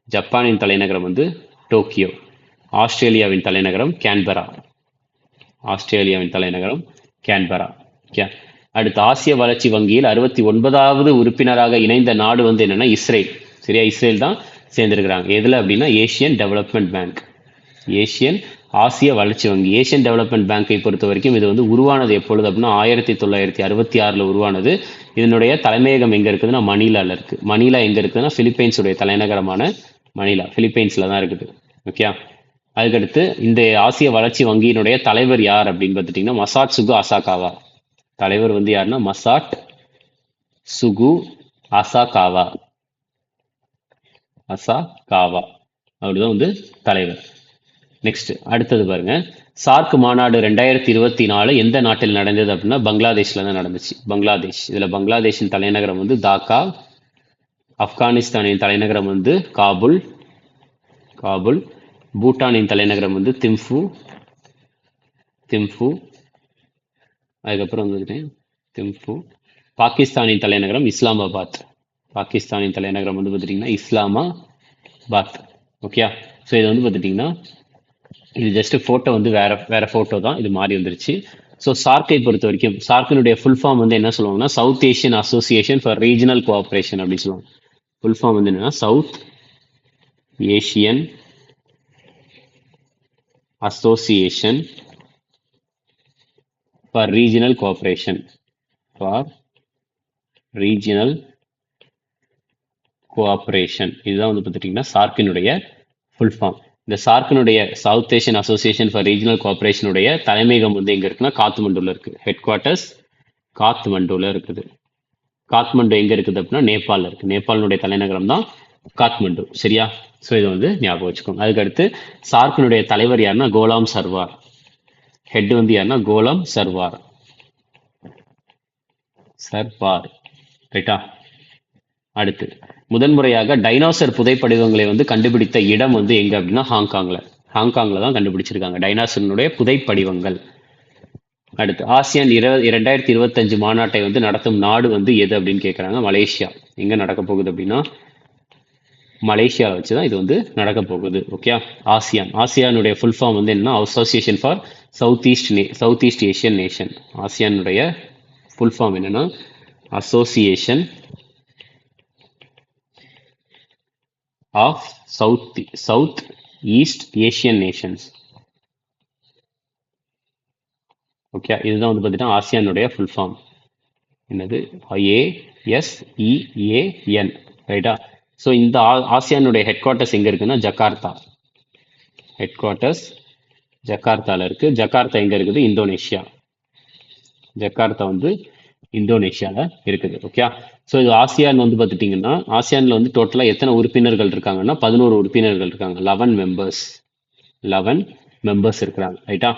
ஜப்பானின் தலைநகரம் வந்து டோக்கியோ. ஆஸ்திரேலியாவின் தலைநகரம் கேன்பரா. ஆஸ்திரேலியாவின் தலைநகரம் கேன்பரா. ஓகே, அடுத்து ஆசிய வளர்ச்சி வங்கியில் 69வது உறுப்பினராக இணைந்த நாடு வந்து என்னன்னா இஸ்ரேல். சரியா? இஸ்ரேல் தான் சேர்ந்திருக்கிறாங்க. எதுல அப்படின்னா ஏசியன் டெவலப்மெண்ட் பேங்க். ஆசிய வளர்ச்சி வங்கி. ஏசியன் டெவலப்மெண்ட் பேங்கை பொறுத்த வரைக்கும் இது வந்து உருவானது எப்பொழுது அப்படின்னா 1966 உருவானது. இதனுடைய தலைமையகம் எங்க இருக்குதுன்னா மணிலால இருக்கு. மணிலா எங்க இருக்குதுன்னா பிலிப்பைன்ஸுடைய தலைநகரமான மணிலா, பிலிப்பைன்ஸ்ல தான் இருக்குது. ஓகே, அதுக்கடுத்து இந்த ஆசிய வளர்ச்சி வங்கியினுடைய தலைவர் யார் அப்படின்னு பார்த்துட்டீங்கன்னா மசாட் சுகு அசாகாவா. தலைவர் வந்து யாருன்னா மசாட் சுகு அசாகாவா. அசாகாவா அப்படிதான் வந்து தலைவர். நெக்ஸ்ட் அடுத்தது பாருங்க. சார்க் மாநாடு 2024 எந்த நாட்டில் நடந்தது அப்படின்னா பங்களாதேஷ்ல தான் நடந்துச்சு. பங்களாதேஷ். இதுல பங்களாதேஷின் தலைநகரம் வந்து தாக்கா. ஆப்கானிஸ்தானின் தலைநகரம் வந்து காபுல். காபுல். பூட்டானின் தலைநகரம் வந்து திம்பு. திம்பு. அதுக்கப்புறம் வந்துட்டு திம்பு. பாகிஸ்தானின் தலைநகரம் இஸ்லாமாபாத். பாகிஸ்தானின் தலைநகரம் வந்து பார்த்துட்டிங்கன்னா இஸ்லாமாபாத். ஓகே, ஸோ இது வந்து பார்த்துட்டிங்கன்னா இது ஜஸ்ட் ஃபோட்டோ வந்து வேற ஃபோட்டோ தான், இது மாறி வந்துருச்சு. ஸோ சார்க்கை பொறுத்த வரைக்கும் சார்க்கினுடைய ஃபுல் ஃபார்ம் வந்து என்ன சொல்லுவாங்கன்னா South Asian association for regional cooperation அப்படின்னு சொல்லுவாங்க. ஃபுல் ஃபார்ம் வந்து என்னன்னா South Asian association for regional cooperation. For regional cooperation. இதுதான் வந்து பார்த்துட்டிங்கன்னா சார்க்கினுடைய ஃபுல் ஃபார்ம். இந்த சார்க்கினுடைய South Asian association for regional கோஆப்ரேஷனுடைய தலைமையகம் வந்து எங்க இருக்குன்னா காத்மண்டுல இருக்கு. ஹெட் குவார்ட்டர்ஸ் காத்மண்டுல இருக்குது. காத்மண்டு எங்க இருக்குது அப்படின்னா நேபாளில் இருக்கு. நேபாளினுடைய தலைநகரம் தான் காத்மண்டு. சரியா? ஸோ இதை வந்து ஞாபகம் வச்சுக்கோங்க. அதுக்கடுத்து சார்க்கினுடைய தலைவர் யாருன்னா கோலாம் சர்வார். ஹெட் வந்து யாருன்னா கோலாம் சர்வார். சர்வார். ரைட்டா? அடுத்து முதன்முறையாக டைனோசர் புதைப்படிவங்களை வந்து கண்டுபிடித்த இடம் வந்து எங்க அப்படின்னா ஹாங்காங்ல. ஹாங்காங்ல தான் கண்டுபிடிச்சிருக்காங்க டைனோசருடைய புதைப்படிவங்கள். அடுத்து ஆசியான் 2025 மாநாட்டை வந்து நடத்தும் நாடு வந்து எது அப்படின்னு கேட்குறாங்க. மலேசியா. எங்க நடக்க போகுது அப்படின்னா மலேசியாவை வச்சு தான் இது வந்து நடக்க போகுது. Okay, ASEAN. ஆசியானுடைய ஃபுல் ஃபார்ம் வந்து என்ன? Association for South East Asian nation. ஆசியானுடைய ஃபுல் ஃபார்ம் என்னன்னா association of South East Asian nations. Okay, இதுதான் வந்து பார்த்தீங்கன்னா ஆசியானுடைய ஃபுல் ஃபார்ம். என்னது? ASEAN, ரைட்டா? ஸோ இந்த ஆசியானுடைய ஹெட் குவார்ட்டர்ஸ் எங்கே இருக்குன்னா ஜகார்த்தா. ஹெட் குவார்ட்டர்ஸ் ஜகார்த்தாவில் இருக்குது. ஜகார்த்தா எங்கே இருக்குது? இந்தோனேஷியா. ஜகார்த்தா வந்து இந்தோனேஷியாவில் இருக்குது. ஓகே, ஸோ இது ஆசியான் வந்து பார்த்துட்டிங்கன்னா ஆசியானில் வந்து டோட்டலாக எத்தனை உறுப்பினர்கள் இருக்காங்கன்னா 11 உறுப்பினர்கள் இருக்காங்க. 11 மெம்பர்ஸ் இருக்கிறாங்க, ரைட்டா?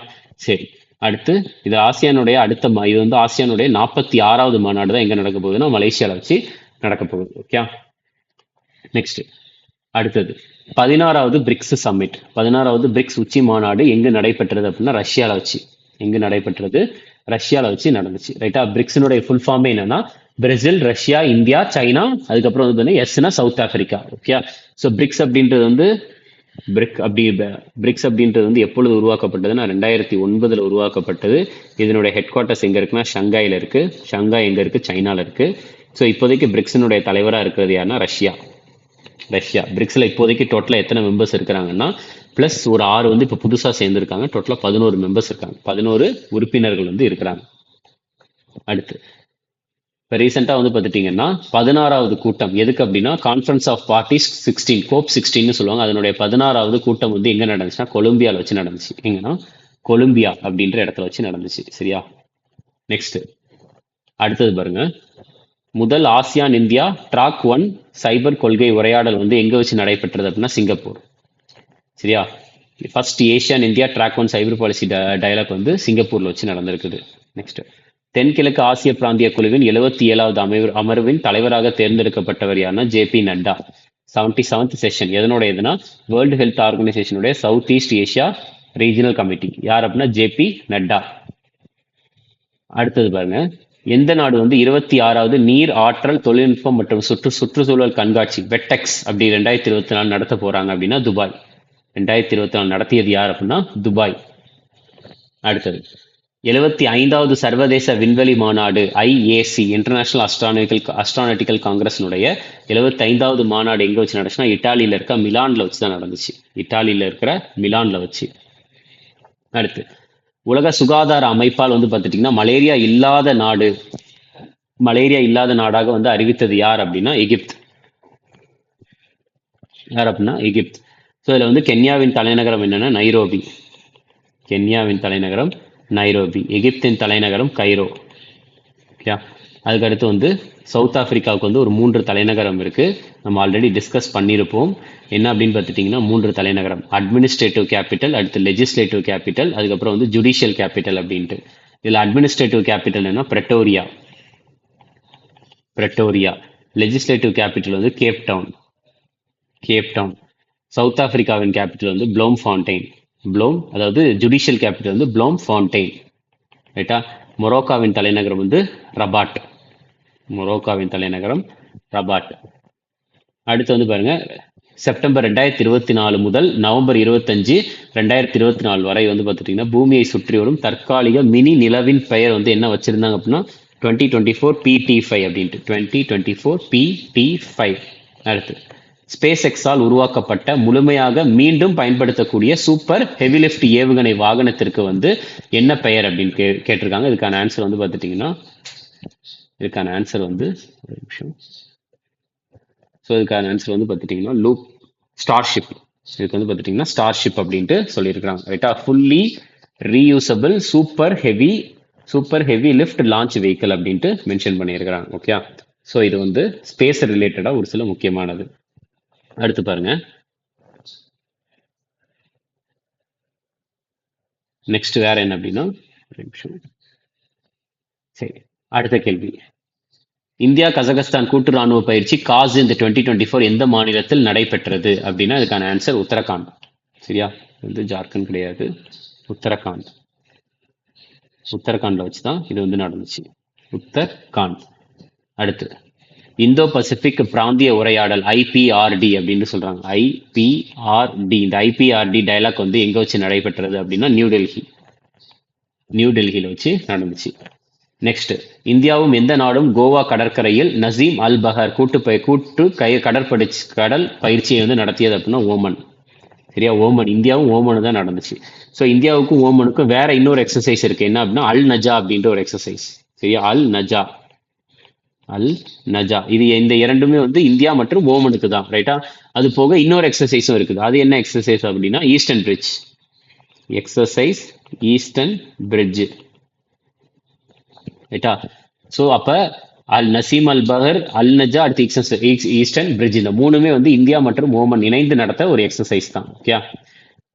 சரி, அடுத்து இது ஆசியானுடைய இது வந்து ஆசியானுடைய 46வது மாநாடு தான் எங்கே நடக்க போகுதுன்னா மலேசியாவில் வச்சு நடக்க போகுது. ஓகே, நெக்ஸ்ட் அடுத்தது 16வது பிரிக்ஸ் சம்மிட். 16வது பிரிக்ஸ் உச்சி மாநாடு எங்கு நடைபெற்றது அப்படின்னா ரஷ்யாவில் வச்சு. எங்கு நடைபெற்றது? ரஷ்யாவில் வச்சு நடந்துச்சு, ரைட்டா? பிரிக்ஸினுடைய ஃபுல் ஃபார்மே என்னன்னா பிரேசில், ரஷ்யா, இந்தியா, சைனா, அதுக்கப்புறம் வந்து எஸ்னா South Africa. Okay, so BRICS அப்படின்றது வந்து பிரிக்ஸ் அப்படின்றது வந்து எப்பொழுது உருவாக்கப்பட்டதுன்னா 2009 உருவாக்கப்பட்டது. இதனுடைய ஹெட் குவார்ட்டர்ஸ் எங்க இருக்குன்னா ஷங்காயில் இருக்கு. ஷங்காய் எங்க இருக்கு? சைனால இருக்கு. ஸோ இப்போதைக்கு பிரிக்ஸினுடைய தலைவராக இருக்கிறது யாருன்னா ரஷ்யா. பிரிக்ஸ்ல இப்போதைக்கு டோட்டலாக எத்தனை மெம்பர்ஸ் இருக்கிறாங்கன்னா பிளஸ் ஒரு 6 வந்து இப்போ புதுசாக சேர்ந்துருக்காங்க. டோட்டலாக 11 மெம்பர்ஸ் இருக்காங்க. 11 உறுப்பினர்கள் வந்து இருக்கிறாங்க. அடுத்து இப்போ ரீசெண்டாக வந்து பார்த்துட்டிங்கன்னா 16வது கூட்டம் எதுக்கு அப்படின்னா கான்ஃபரன்ஸ் ஆஃப் பார்ட்டிஸ் 16, கோப் 16ன்னு சொல்லுவாங்க. அதனுடைய 16வது கூட்டம் வந்து எங்கே நடந்துச்சுன்னா கொலம்பியாவில் வச்சு நடந்துச்சு. எங்கன்னா கொலம்பியா அப்படின்ற இடத்துல வச்சு நடந்துச்சு. சரியா? நெக்ஸ்ட் அடுத்தது பாருங்க, முதல் ஆசியான் இந்தியா ட்ராக் 1 சைபர் கொள்கை உரையாடல் வந்து எங்கே வச்சு நடைபெற்றது அப்படின்னா சிங்கப்பூர். சரியா? ஃபர்ஸ்ட் ஏஷியன் இந்தியா ட்ராக் 1 சைபர் பாலிசி டயலாக் வந்து சிங்கப்பூர்ல வச்சு நடந்திருக்குது. நெக்ஸ்ட் தென்கிழக்கு ஆசிய பிராந்திய குழுவின் 77வது அமர்வின் தலைவராக தேர்ந்தெடுக்கப்பட்டவர் யாருன்னா JP நட்டா. 77th செஷன் எதனோட எதுனா வேர்ல்டு ஹெல்த் ஆர்கனைசேஷனுடைய South East Asia regional committee. யார் அப்படின்னா JP நட்டா. அடுத்தது பாருங்க, எந்த நாடு வந்து 26வது நீர் ஆற்றல் தொழில்நுட்பம் மற்றும் சுற்றுச்சூழல் கண்காட்சி வெட்டெக்ஸ் அப்படி 2024 நடத்த போறாங்க அப்படின்னா துபாய். 2024 நடத்தியது யார் அப்படின்னா துபாய். அடுத்தது 75வது சர்வதேச விண்வெளி மாநாடு IAC இன்டர்நேஷனல் அஸ்ட்ரானட்டிக்கல் காங்கிரஸ்னுடைய 75வது மாநாடு எங்க வச்சு நடந்துச்சுன்னா இட்டாலியில இருக்க மிலான்ல வச்சு தான் நடந்துச்சு. இட்டாலியில இருக்கிற மிலான்ல வச்சு. அடுத்து உலக சுகாதார அமைப்பால் வந்து பார்த்துட்டிங்கன்னா மலேரியா இல்லாத நாடாக வந்து அறிவித்தது யார் அப்படின்னா எகிப்த். யார் அப்படின்னா எகிப்த். ஸோ இதில் வந்து கென்யாவின் தலைநகரம் என்னன்னா நைரோபி. எகிப்தின் தலைநகரம் கைரோ. ஓகே, அதுக்கடுத்து வந்து சவுத் ஆப்பிரிக்காவுக்கு வந்து ஒரு 3 தலைநகரம் இருக்கு. நம்ம ஆல்ரெடி டிஸ்கஸ் பண்ணியிருப்போம். என்ன அப்படின்னு பார்த்துட்டிங்கன்னா 3 தலைநகரம், அட்மினிஸ்ட்ரேட்டிவ் கேபிட்டல், அடுத்து லெஜிஸ்லேட்டிவ் கேபிட்டல், அதுக்கப்புறம் வந்து ஜுடிஷியல் கேபிட்டல் அப்படின்ட்டு. இதில் அட்மினிஸ்ட்ரேட்டிவ் கேபிட்டல் என்ன? பிரட்டோரியா. லெஜிஸ்லேட்டிவ் கேபிட்டல் வந்து கேப் டவுன். சவுத் ஆப்பிரிக்காவின் கேபிட்டல் வந்து அதாவது ஜுடிஷியல் கேபிட்டல் வந்து ப்ளோம் ஃபவுண்டைன், ரைட்டா? மொரோக்காவின் தலைநகரம் வந்து ரபாட். அடுத்து வந்து பாருங்க, செப்டம்பர் 2024 முதல் நவம்பர் 25, 2024 வரை வந்து பார்த்துட்டிங்கன்னா பூமியை சுற்றி வரும் தற்காலிக மினி நிலவின் பெயர் வந்து என்ன வச்சிருந்தாங்க அப்படின்னா 2024 PT5 அப்படின்ட்டு. 2024 PT5. அடுத்து ஸ்பேஸ் எக்ஸால் உருவாக்கப்பட்ட முழுமையாக மீண்டும் பயன்படுத்தக்கூடிய சூப்பர் ஹெவி லிஃப்ட் ஏவுகணை வாகனத்திற்கு வந்து என்ன பெயர் அப்படின்னு கேட்டிருக்காங்க. இதுக்கான ஆன்சர் வந்து பார்த்துட்டிங்கன்னா லூப் ஸ்டார்ஷிப். இதுக்கு வந்து பார்த்துட்டிங்கன்னா ஸ்டார்ஷிப் அப்படின்ட்டு சொல்லியிருக்காங்க, ரைட்டா? Fully reusable super heavy lift launch vehicle அப்படின்ட்டு மென்ஷன் பண்ணியிருக்கிறாங்க. ஓகே, ஸோ இது வந்து ஸ்பேஸ் ரிலேட்டடாக ஒரு சில முக்கியமானது. அடுத்து பாருங்க, நெக்ஸ்ட் வேற என்ன அப்படின்னா சரி, அடுத்த கேள்வி, இந்தியா கசகஸ்தான் கூட்டு ராணுவ பயிற்சி காஸ் இந்த 2024 எந்த மாநிலத்தில் நடைபெற்றது அப்படின்னா இதுக்கான ஆன்சர் உத்தரகாண்ட். சரியா? வந்து ஜார்க்கண்ட் கிடையாது, உத்தரகாண்ட்ல வச்சுதான் இது வந்து நடந்துச்சு. உத்தரகாண்ட். அடுத்து இந்தோ பசிபிக் பிராந்திய உரையாடல் ஐபிஆர்டி அப்படின்னு சொல்றாங்க. ஐபிஆர்டி, இந்த ஐபிஆர்டி டயலாக் வந்து எங்க வச்சு நடைபெற்றது அப்படின்னா நியூ டெல்லியில வச்சு நடந்துச்சு. நெக்ஸ்ட், இந்தியாவும் எந்த நாடும் கோவா கடற்கரையில் நசீம் அல் பஹர் கூட்டு கடல் பயிற்சியை வந்து நடத்தியது அப்படின்னா ஓமன். சரியா, ஓமன். இந்தியாவும் ஓமனு தான் நடந்துச்சு. ஸோ இந்தியாவுக்கும் ஓமனுக்கும் வேற இன்னொரு எக்ஸசைஸ் இருக்கு. என்ன அப்படின்னா அல் நஜா அப்படின்ற ஒரு எக்ஸசைஸ். சரியா, அல் நஜா இது இந்த இரண்டுமே வந்து இந்தியா மற்றும் ஓமனுக்கு தான். ரைட்டா, அது போக இன்னொரு எக்ஸசைஸும் இருக்குது. அது என்ன எக்ஸசைஸ் அப்படின்னா eastern bridge exercise, eastern bridge. ரைட்டா, ஸோ அப்ப அல் நசீம் அல் பஹர், அல் நஜா, அடுத்து ஈஸ்டர்ன் பிரிட்ஜ், இந்த மூணுமே வந்து இந்தியா மற்றும் ஓமன் இணைந்து நடத்த ஒரு எக்ஸசைஸ் தான். ஓகே.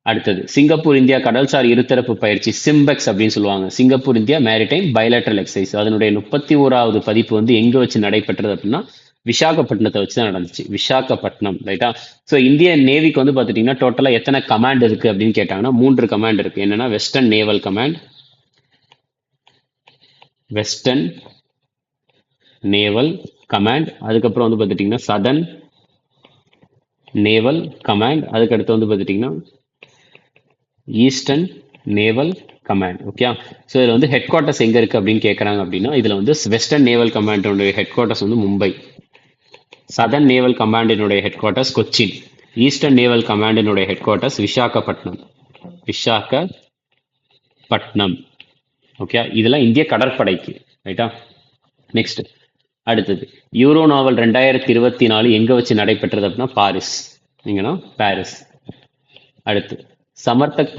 அடுத்தது, சிங்கப்பூர் இந்தியா கடல்சார் இருதரப்பு பயிற்சி, சிம்பெக்ஸ் அப்படின்னு சொல்லுவாங்க. Singapore India maritime bilateral exercise. அதனுடைய 31வது பதிப்பு வந்து எங்க வச்சு நடைபெற்றது அப்படின்னா விசாகப்பட்டினத்தை வச்சு தான் நடந்துச்சு. விசாகப்பட்டினம். ரைட்டா. ஸோ இந்தியன் நேவிக்கு வந்து பார்த்துட்டீங்கன்னா டோட்டலா எத்தனை கமாண்ட் இருக்கு அப்படின்னு கேட்டாங்கன்னா 3 கமாண்ட் இருக்கு. என்னன்னா வெஸ்டர்ன் நேவல் கமாண்ட், அதுக்கப்புறம் வந்து பார்த்துட்டீங்கன்னா சதர்ன் நேவல் கமாண்ட், அதுக்கடுத்து வந்து பார்த்துட்டீங்கன்னா eastern naval command. Okay. So இதில் வந்து ஹெட் குவார்ட்டர்ஸ் எங்கே இருக்குது அப்படின்னு கேட்குறாங்க. அப்படின்னா இதில் வந்து வெஸ்டர்ன் நேவல் கமாண்டோடைய ஹெட் குவார்ட்டர்ஸ் வந்து மும்பை, சதர்ன் நேவல் கமாண்டினுடைய headquarters Cochin, eastern naval கமாண்டினுடைய ஹெட் குவார்ட்டர்ஸ் விசாகப்பட்டினம். ஓகே, இதெல்லாம் இந்திய கடற்படைக்கு. ரைட்டா. நெக்ஸ்ட், அடுத்தது, யூரோ நாவல் 2024 எங்க வச்சு நடைபெற்றது அப்படின்னா பாரிஸ். அடுத்து, சமர்த்தக்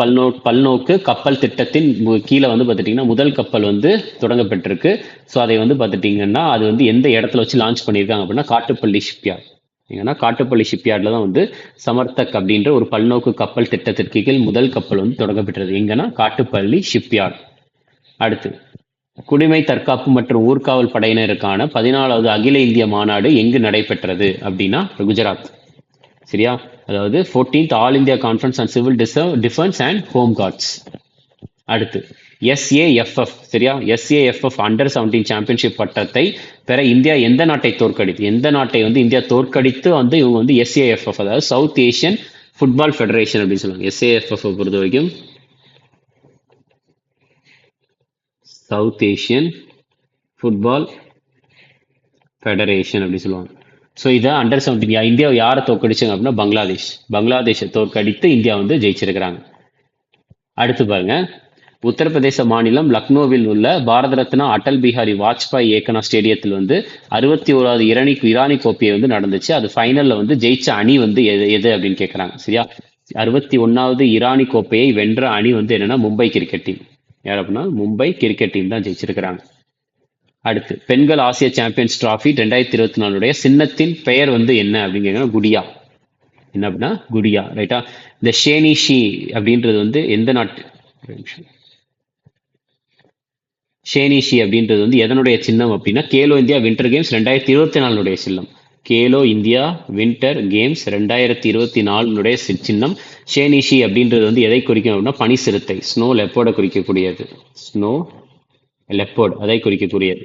பல்நோக்கு கப்பல் திட்டத்தின் கீழே வந்து பார்த்துட்டிங்கன்னா முதல் கப்பல் வந்து தொடங்கப்பட்டிருக்கு. ஸோ அதை வந்து பார்த்துட்டிங்கன்னா அது வந்து எந்த இடத்துல வச்சு லான்ச் பண்ணியிருக்காங்க அப்படின்னா காட்டுப்பள்ளி ஷிப்யார்ட். காட்டுப்பள்ளி ஷிப்யார்டில் தான் வந்து சமர்த்தக் அப்படின்ற ஒரு பல்நோக்கு கப்பல் திட்டத்திற்கு கீழ் முதல் கப்பல் வந்து தொடங்கப்பட்டது. எங்கன்னா காட்டுப்பள்ளி ஷிப்யார்ட். அடுத்து, குடிமை தற்காப்பு மற்றும் ஊர்காவல் படையினருக்கான 14வது அகில இந்திய மாநாடு எங்கு நடைபெற்றது அப்படின்னா குஜராத். சரியா, அதாவது 14th all India conference on civil defence and home cards. அடுத்து, SAFF. சரியா, SAFF அண்டர் 17 சாம்பியன்ஷிப் பட்டத்தை பெற இந்தியா எந்த நாட்டை வந்து இந்தியா தோற்கடித்து வந்து இவங்க வந்து SAFF, அதாவது சவுத் ஏஷியன் ஃபுட்பால் ஃபெடரேஷன் அப்படின்னு சொல்லுவாங்க. SAFF பொறுத்த வரைக்கும் சவுத் ஏஷியன் ஃபுட்பால் ஃபெடரேஷன் அப்படி சொல்லுவாங்க. ஸோ இதை அண்டர் 17 இந்தியா யாரை தோற்கடிச்சாங்க அப்படின்னா பங்களாதேஷை தோற்கடித்து இந்தியா வந்து ஜெயிச்சிருக்கிறாங்க. அடுத்து பாருங்க, உத்தரப்பிரதேச மாநிலம் லக்னோவில் உள்ள பாரத ரத்னா அடல் பிஹாரி வாஜ்பாய் ஏக்கனா ஸ்டேடியத்தில் வந்து 61வது இரானி கோப்பையை வந்து நடந்துச்சு. அது ஃபைனல்ல வந்து ஜெயிச்ச அணி வந்து எது அப்படின்னு கேட்குறாங்க. சரியா, 61வது இரானி கோப்பையை வென்ற அணி வந்து என்னன்னா மும்பை கிரிக்கெட் டீம். யார் அப்படின்னா மும்பை கிரிக்கெட் டீம் தான் ஜெயிச்சிருக்கிறாங்க. அடுத்து, பெண்கள் ஆசிய சாம்பியன்ஸ் டிராஃபி 2024 சின்னத்தின் பெயர் வந்து என்ன அப்படிங்கிற குடியா. என்ன அப்படின்னா குடியா. ரைட்டா. இந்த ஷேனிஷி அப்படின்றது வந்து எந்த நாட்டு ஷேனிஷி அப்படின்றது வந்து எதனுடைய சின்னம் அப்படின்னா கேலோ இந்தியா வின்டர் கேம்ஸ் 2024 சின்னம். கேலோ இந்தியா வின்டர் கேம்ஸ் 2024 சின்னம். ஷேனிஷி அப்படின்றது வந்து எதை குறிக்கும் அப்படின்னா பனி சிறுத்தை, ஸ்னோ லெப்போர்டை குறிக்கக்கூடியது. அதை குறிக்கக்கூடியது.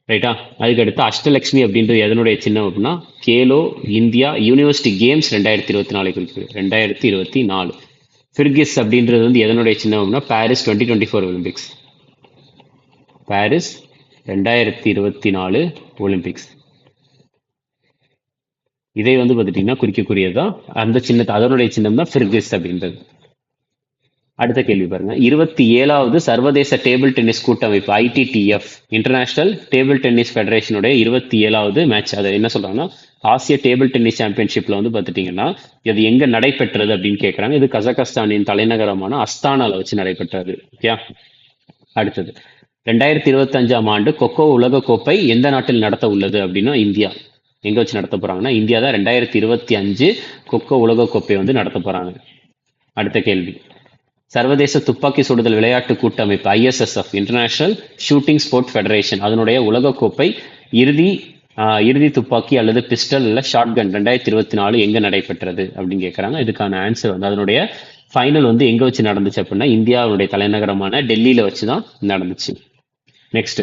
ரைட்டா. அதுக்கடுத்து அஷ்டலட்சுமி அப்படின்றது எதனுடைய சின்னம் அப்படின்னா கேலோ இந்தியா யூனிவர்சிட்டி கேம்ஸ் 2024 குறிக்கிறது. 2024. ஃபிர்கிஸ் அப்படின்றது வந்து எதனுடைய சின்னம் அப்படின்னா பாரிஸ் 2024 ஒலிம்பிக்ஸ். Paris 2024 Olympics. இதை வந்து பார்த்துட்டீங்கன்னா குறிக்கக்கூடியதுதான் அந்த சின்னத்தை, அதனுடைய சின்னம் தான் ஃபிர்கிஸ் அப்படின்றது. அடுத்த கேள்வி பாருங்க, 27வது சர்வதேச டேபிள் டென்னிஸ் கூட்டமைப்பு ITTF இன்டர்நேஷனல் டேபிள் டென்னிஸ் ஃபெடரேஷனுடைய 27வது மேட்ச், அதை என்ன சொல்றாங்கன்னா ஆசிய டேபிள் டென்னிஸ் சாம்பியன்ஷிப்ல வந்து பார்த்துட்டீங்கன்னா இது எங்க நடைபெற்றது அப்படின்னு கேட்கறாங்க. இது கசகஸ்தானின் தலைநகரமான அஸ்தானால வச்சு நடைபெற்றது. ஓகே. அடுத்தது, 2025ஆம் ஆண்டு கொக்கோ உலக கோப்பை எந்த நாட்டில் நடத்த உள்ளது அப்படின்னா இந்தியா. எங்க வச்சு நடத்த போறாங்கன்னா இந்தியா தான் 2025 கொக்கோ உலக கோப்பை வந்து நடத்த போறாங்க. அடுத்த கேள்வி, சர்வதேச துப்பாக்கி சுடுதல் விளையாட்டு கூட்டமைப்பு ISSF international shooting sport federation அதனுடைய உலகக்கோப்பை இறுதி துப்பாக்கி அல்லது பிஸ்டல் இல்ல ஷாட்கன் 2024 எங்க நடைபெற்றது அப்படின்னு கேட்கறாங்க. இதுக்கான ஆன்சர் வந்து அதனுடைய ஃபைனல் வந்து எங்க வச்சு நடந்துச்சு அப்படின்னா இந்தியாவுடைய தலைநகரமான டெல்லியில வச்சுதான் நடந்துச்சு. நெக்ஸ்ட்,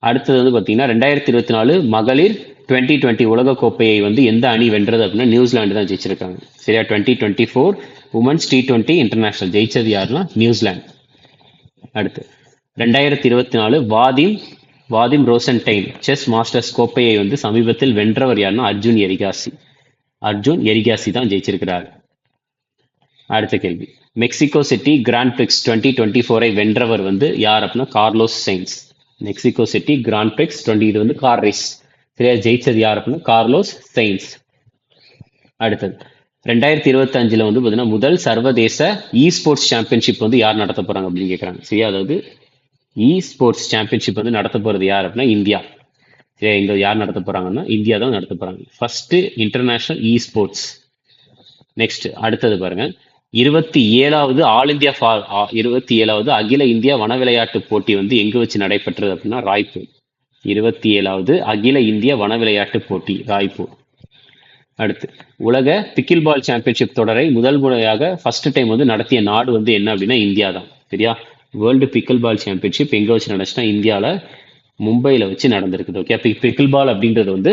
அடுத்தது வந்து பாத்தீங்கன்னா 2024 மகளிர் 2020 உலக கோப்பையை வந்து எந்த அணி வென்றது அப்படின்னா நியூசிலாந்து தான் ஜெயிச்சிருக்காங்க. சரியா? 2024 உமன்ஸ் T20 இன்டர்நேஷனல் ஜெயிச்சது யாருன்னா நியூசிலாந்து. அடுத்து 2024 வாதிம் ரோசன்டைன் செஸ் மாஸ்டர்ஸ் கோப்பையை வந்து சமீபத்தில் வென்றவர் யாருன்னா அர்ஜுன் எரிகாசி தான் ஜெயிச்சிருக்கிறார். அடுத்த கேள்வி, மெக்சிகோ சிட்டி கிராண்ட் பிரிக்ஸ் 2024 வென்றவர் வந்து யார் அப்படின்னா Carlos Sainz. Mexico City Grand Prix 20 இது வந்து கார் ரேஸ். சரியா? ஜெயிச்சது யார் அப்படின்னா கார்லோஸ் சைன்ஸ். அடுத்தது 2025 வந்து பார்த்தீங்கன்னா முதல் சர்வதேச இ ஸ்போர்ட்ஸ் சாம்பியன்ஷிப் வந்து யார் நடத்த போறாங்க அப்படின்னு கேட்குறாங்க. சரியா? அதாவது இ ஸ்போர்ட்ஸ் சாம்பியன்ஷிப் வந்து நடத்த போறது யார் அப்படின்னா இந்தியா. சரியா? இங்க யார் நடத்த போறாங்கன்னா இந்தியா தான் நடத்த போறாங்க. ஃபர்ஸ்ட் இன்டர்நேஷனல் இ ஸ்போர்ட்ஸ். நெக்ஸ்ட் அடுத்தது பாருங்க, 27வது ஆல் இந்தியா 27வது அகில இந்திய வன விளையாட்டு போட்டி வந்து எங்க வச்சு நடைபெற்றது அப்படின்னா ராய்ப்பூர். 27வது அகில இந்திய வன விளையாட்டு போட்டி ராய்ப்பூர். அடுத்து உலக பிக்கில் பால் சாம்பியன்ஷிப் தொடரை முதல் முறையாக ஃபர்ஸ்ட் டைம் வந்து நடத்திய நாடு வந்து என்ன அப்படின்னா இந்தியா தான். சரியா? வேர்ல்டு பிக்கில் பால் சாம்பியன்ஷிப் எங்க வச்சு நடந்துச்சுன்னா இந்தியாவில் மும்பையில் வச்சு நடந்திருக்குது. ஓகே, பிக்கில் பால் அப்படின்றது வந்து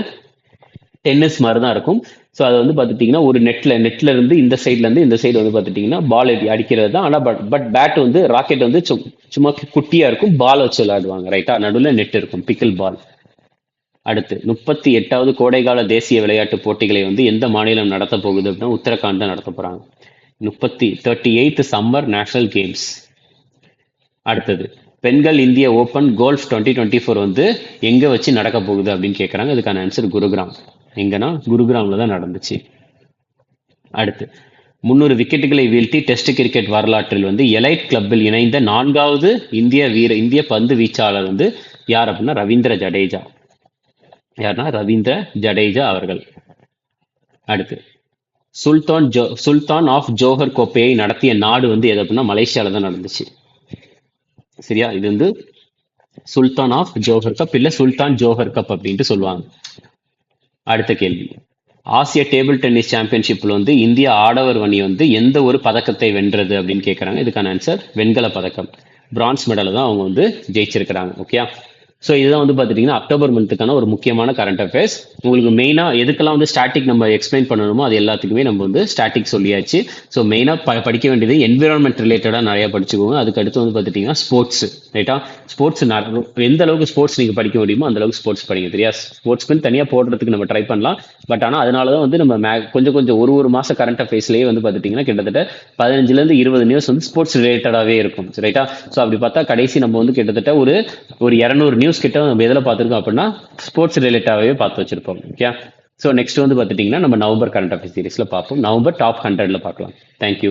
டென்னிஸ் மாதிரி தான் இருக்கும். ஸோ அது வந்து பார்த்துட்டிங்கன்னா ஒரு நெட்ல இருந்து இந்த சைட்ல இருந்து இந்த சைடு வந்து பார்த்துட்டிங்கன்னா பால் அடிக்கிறது தான். ஆனால் பட் பேட் வந்து ராக்கெட் வந்து சும்மா குட்டியா இருக்கும், பால் வச்சு விளையாடுவாங்க. ரைட்டா? நடுவில் நெட் இருக்கும், பிக்கில் பால். அடுத்து 38வது கோடைகால தேசிய விளையாட்டு போட்டிகளை வந்து எந்த மாநிலம் நடத்த போகுது அப்படின்னா உத்தரகாண்ட் தான் நடத்த போறாங்க. 38th summer national games. அடுத்தது பெண்கள் இந்திய ஓபன் கோல்ஃப் 2024 வந்து எங்க வச்சு நடக்க போகுது அப்படின்னு கேட்கறாங்க. அதுக்கான ஆன்சர் குருகிராம். எங்கன்னா குருகிராம்ல தான் நடந்துச்சு. அடுத்து 300 விக்கெட்டுகளை வீழ்த்தி டெஸ்ட் கிரிக்கெட் வரலாற்றில் வந்து எலைட் கிளப்பில் இணைந்த 4வது இந்திய பந்து வீச்சாளர் வந்து யார் அப்படின்னா ரவீந்திர ஜடேஜா. யாருன்னா ரவீந்திர ஜடேஜா அவர்கள். அடுத்து சுல்தான் ஆஃப் ஜோஹர் கோப்பையை நடத்திய நாடு வந்து எது அப்படின்னா மலேசியால தான் நடந்துச்சு. சரியா? இது வந்து சுல்தான் ஆஃப் ஜோஹர் கப் இல்ல சுல்தான் ஜோஹர் கப் அப்படின்ட்டு சொல்லுவாங்க. அடுத்த கேள்வி, ஆசிய டேபிள் டென்னிஸ் சாம்பியன்ஷிப்ல வந்து இந்திய ஆடவர் அணி வந்து எந்த ஒரு பதக்கத்தை வென்றது அப்படின்னு கேட்கறாங்க. இதுக்கான ஆன்சர் வெண்கல பதக்கம். பிரான்ஸ் மெடல் தான் அவங்க வந்து ஜெயிச்சிருக்கிறாங்க. ஓகே, ஸோ இதுதான் வந்து பார்த்துட்டிங்கன்னா அக்டோபர் மந்த்துக்கான ஒரு முக்கியமான கரண்ட் அஃபேர்ஸ். உங்களுக்கு மெயினாக எதுக்கெல்லாம் வந்து ஸ்டாட்டிக் நம்ம எக்ஸ்பிளைன் பண்ணணுமோ அது எல்லாத்துக்குமே நம்ம வந்து ஸ்டாட்டிக் சொல்லியாச்சு. ஸோ மெயினாக படிக்க வேண்டியது என்விரான்மெண்ட் ரிலேட்டடாக நிறையா படிச்சுக்கோங்க. அதுக்கு அடுத்து வந்து பார்த்துட்டிங்கன்னா ஸ்போர்ட்ஸ். ரைட்டா? ஸ்போர்ட்ஸ் எந்த அளவுக்கு ஸ்போர்ட்ஸ் நீங்கள் படிக்க முடியுமோ அந்த அளவுக்கு ஸ்போர்ட்ஸ் படிங்க. தெரியா? ஸ்போர்ட்ஸ்க்குன்னு தனியாக போடுறதுக்கு நம்ம ட்ரை பண்ணலாம். பட் ஆனால் அதனால தான் வந்து நம்ம கொஞ்சம் ஒரு மாதம் கரண்ட் அஃபேர்ஸ்லேயே வந்து பார்த்துட்டிங்கன்னா கிட்டத்தட்ட 15லேருந்து 20 நியூஸ் வந்து ஸ்போர்ட்ஸ் ரிலேட்டடாகவே இருக்கும். ரைட்டா? ஸோ அப்படி பார்த்தா கடைசி நம்ம வந்து கிட்டத்தட்ட ஒரு 200 நியூஸ் கிட்ட நம்ம எதில் பார்த்துருக்கோம் அப்படின்னா ஸ்போர்ட்ஸ் ரிலேட்டாகவே பார்த்து வச்சிருப்போம். ஓகே, ஸோ நெக்ஸ்ட் வந்து பார்த்துட்டிங்கன்னா நம்ம நவம்பர் கரண்ட் அஃபேர்ஸ் சீரிஸில் பார்ப்போம். நவம்பர் டாப் 100ல பார்க்கலாம். தேங்க்யூ.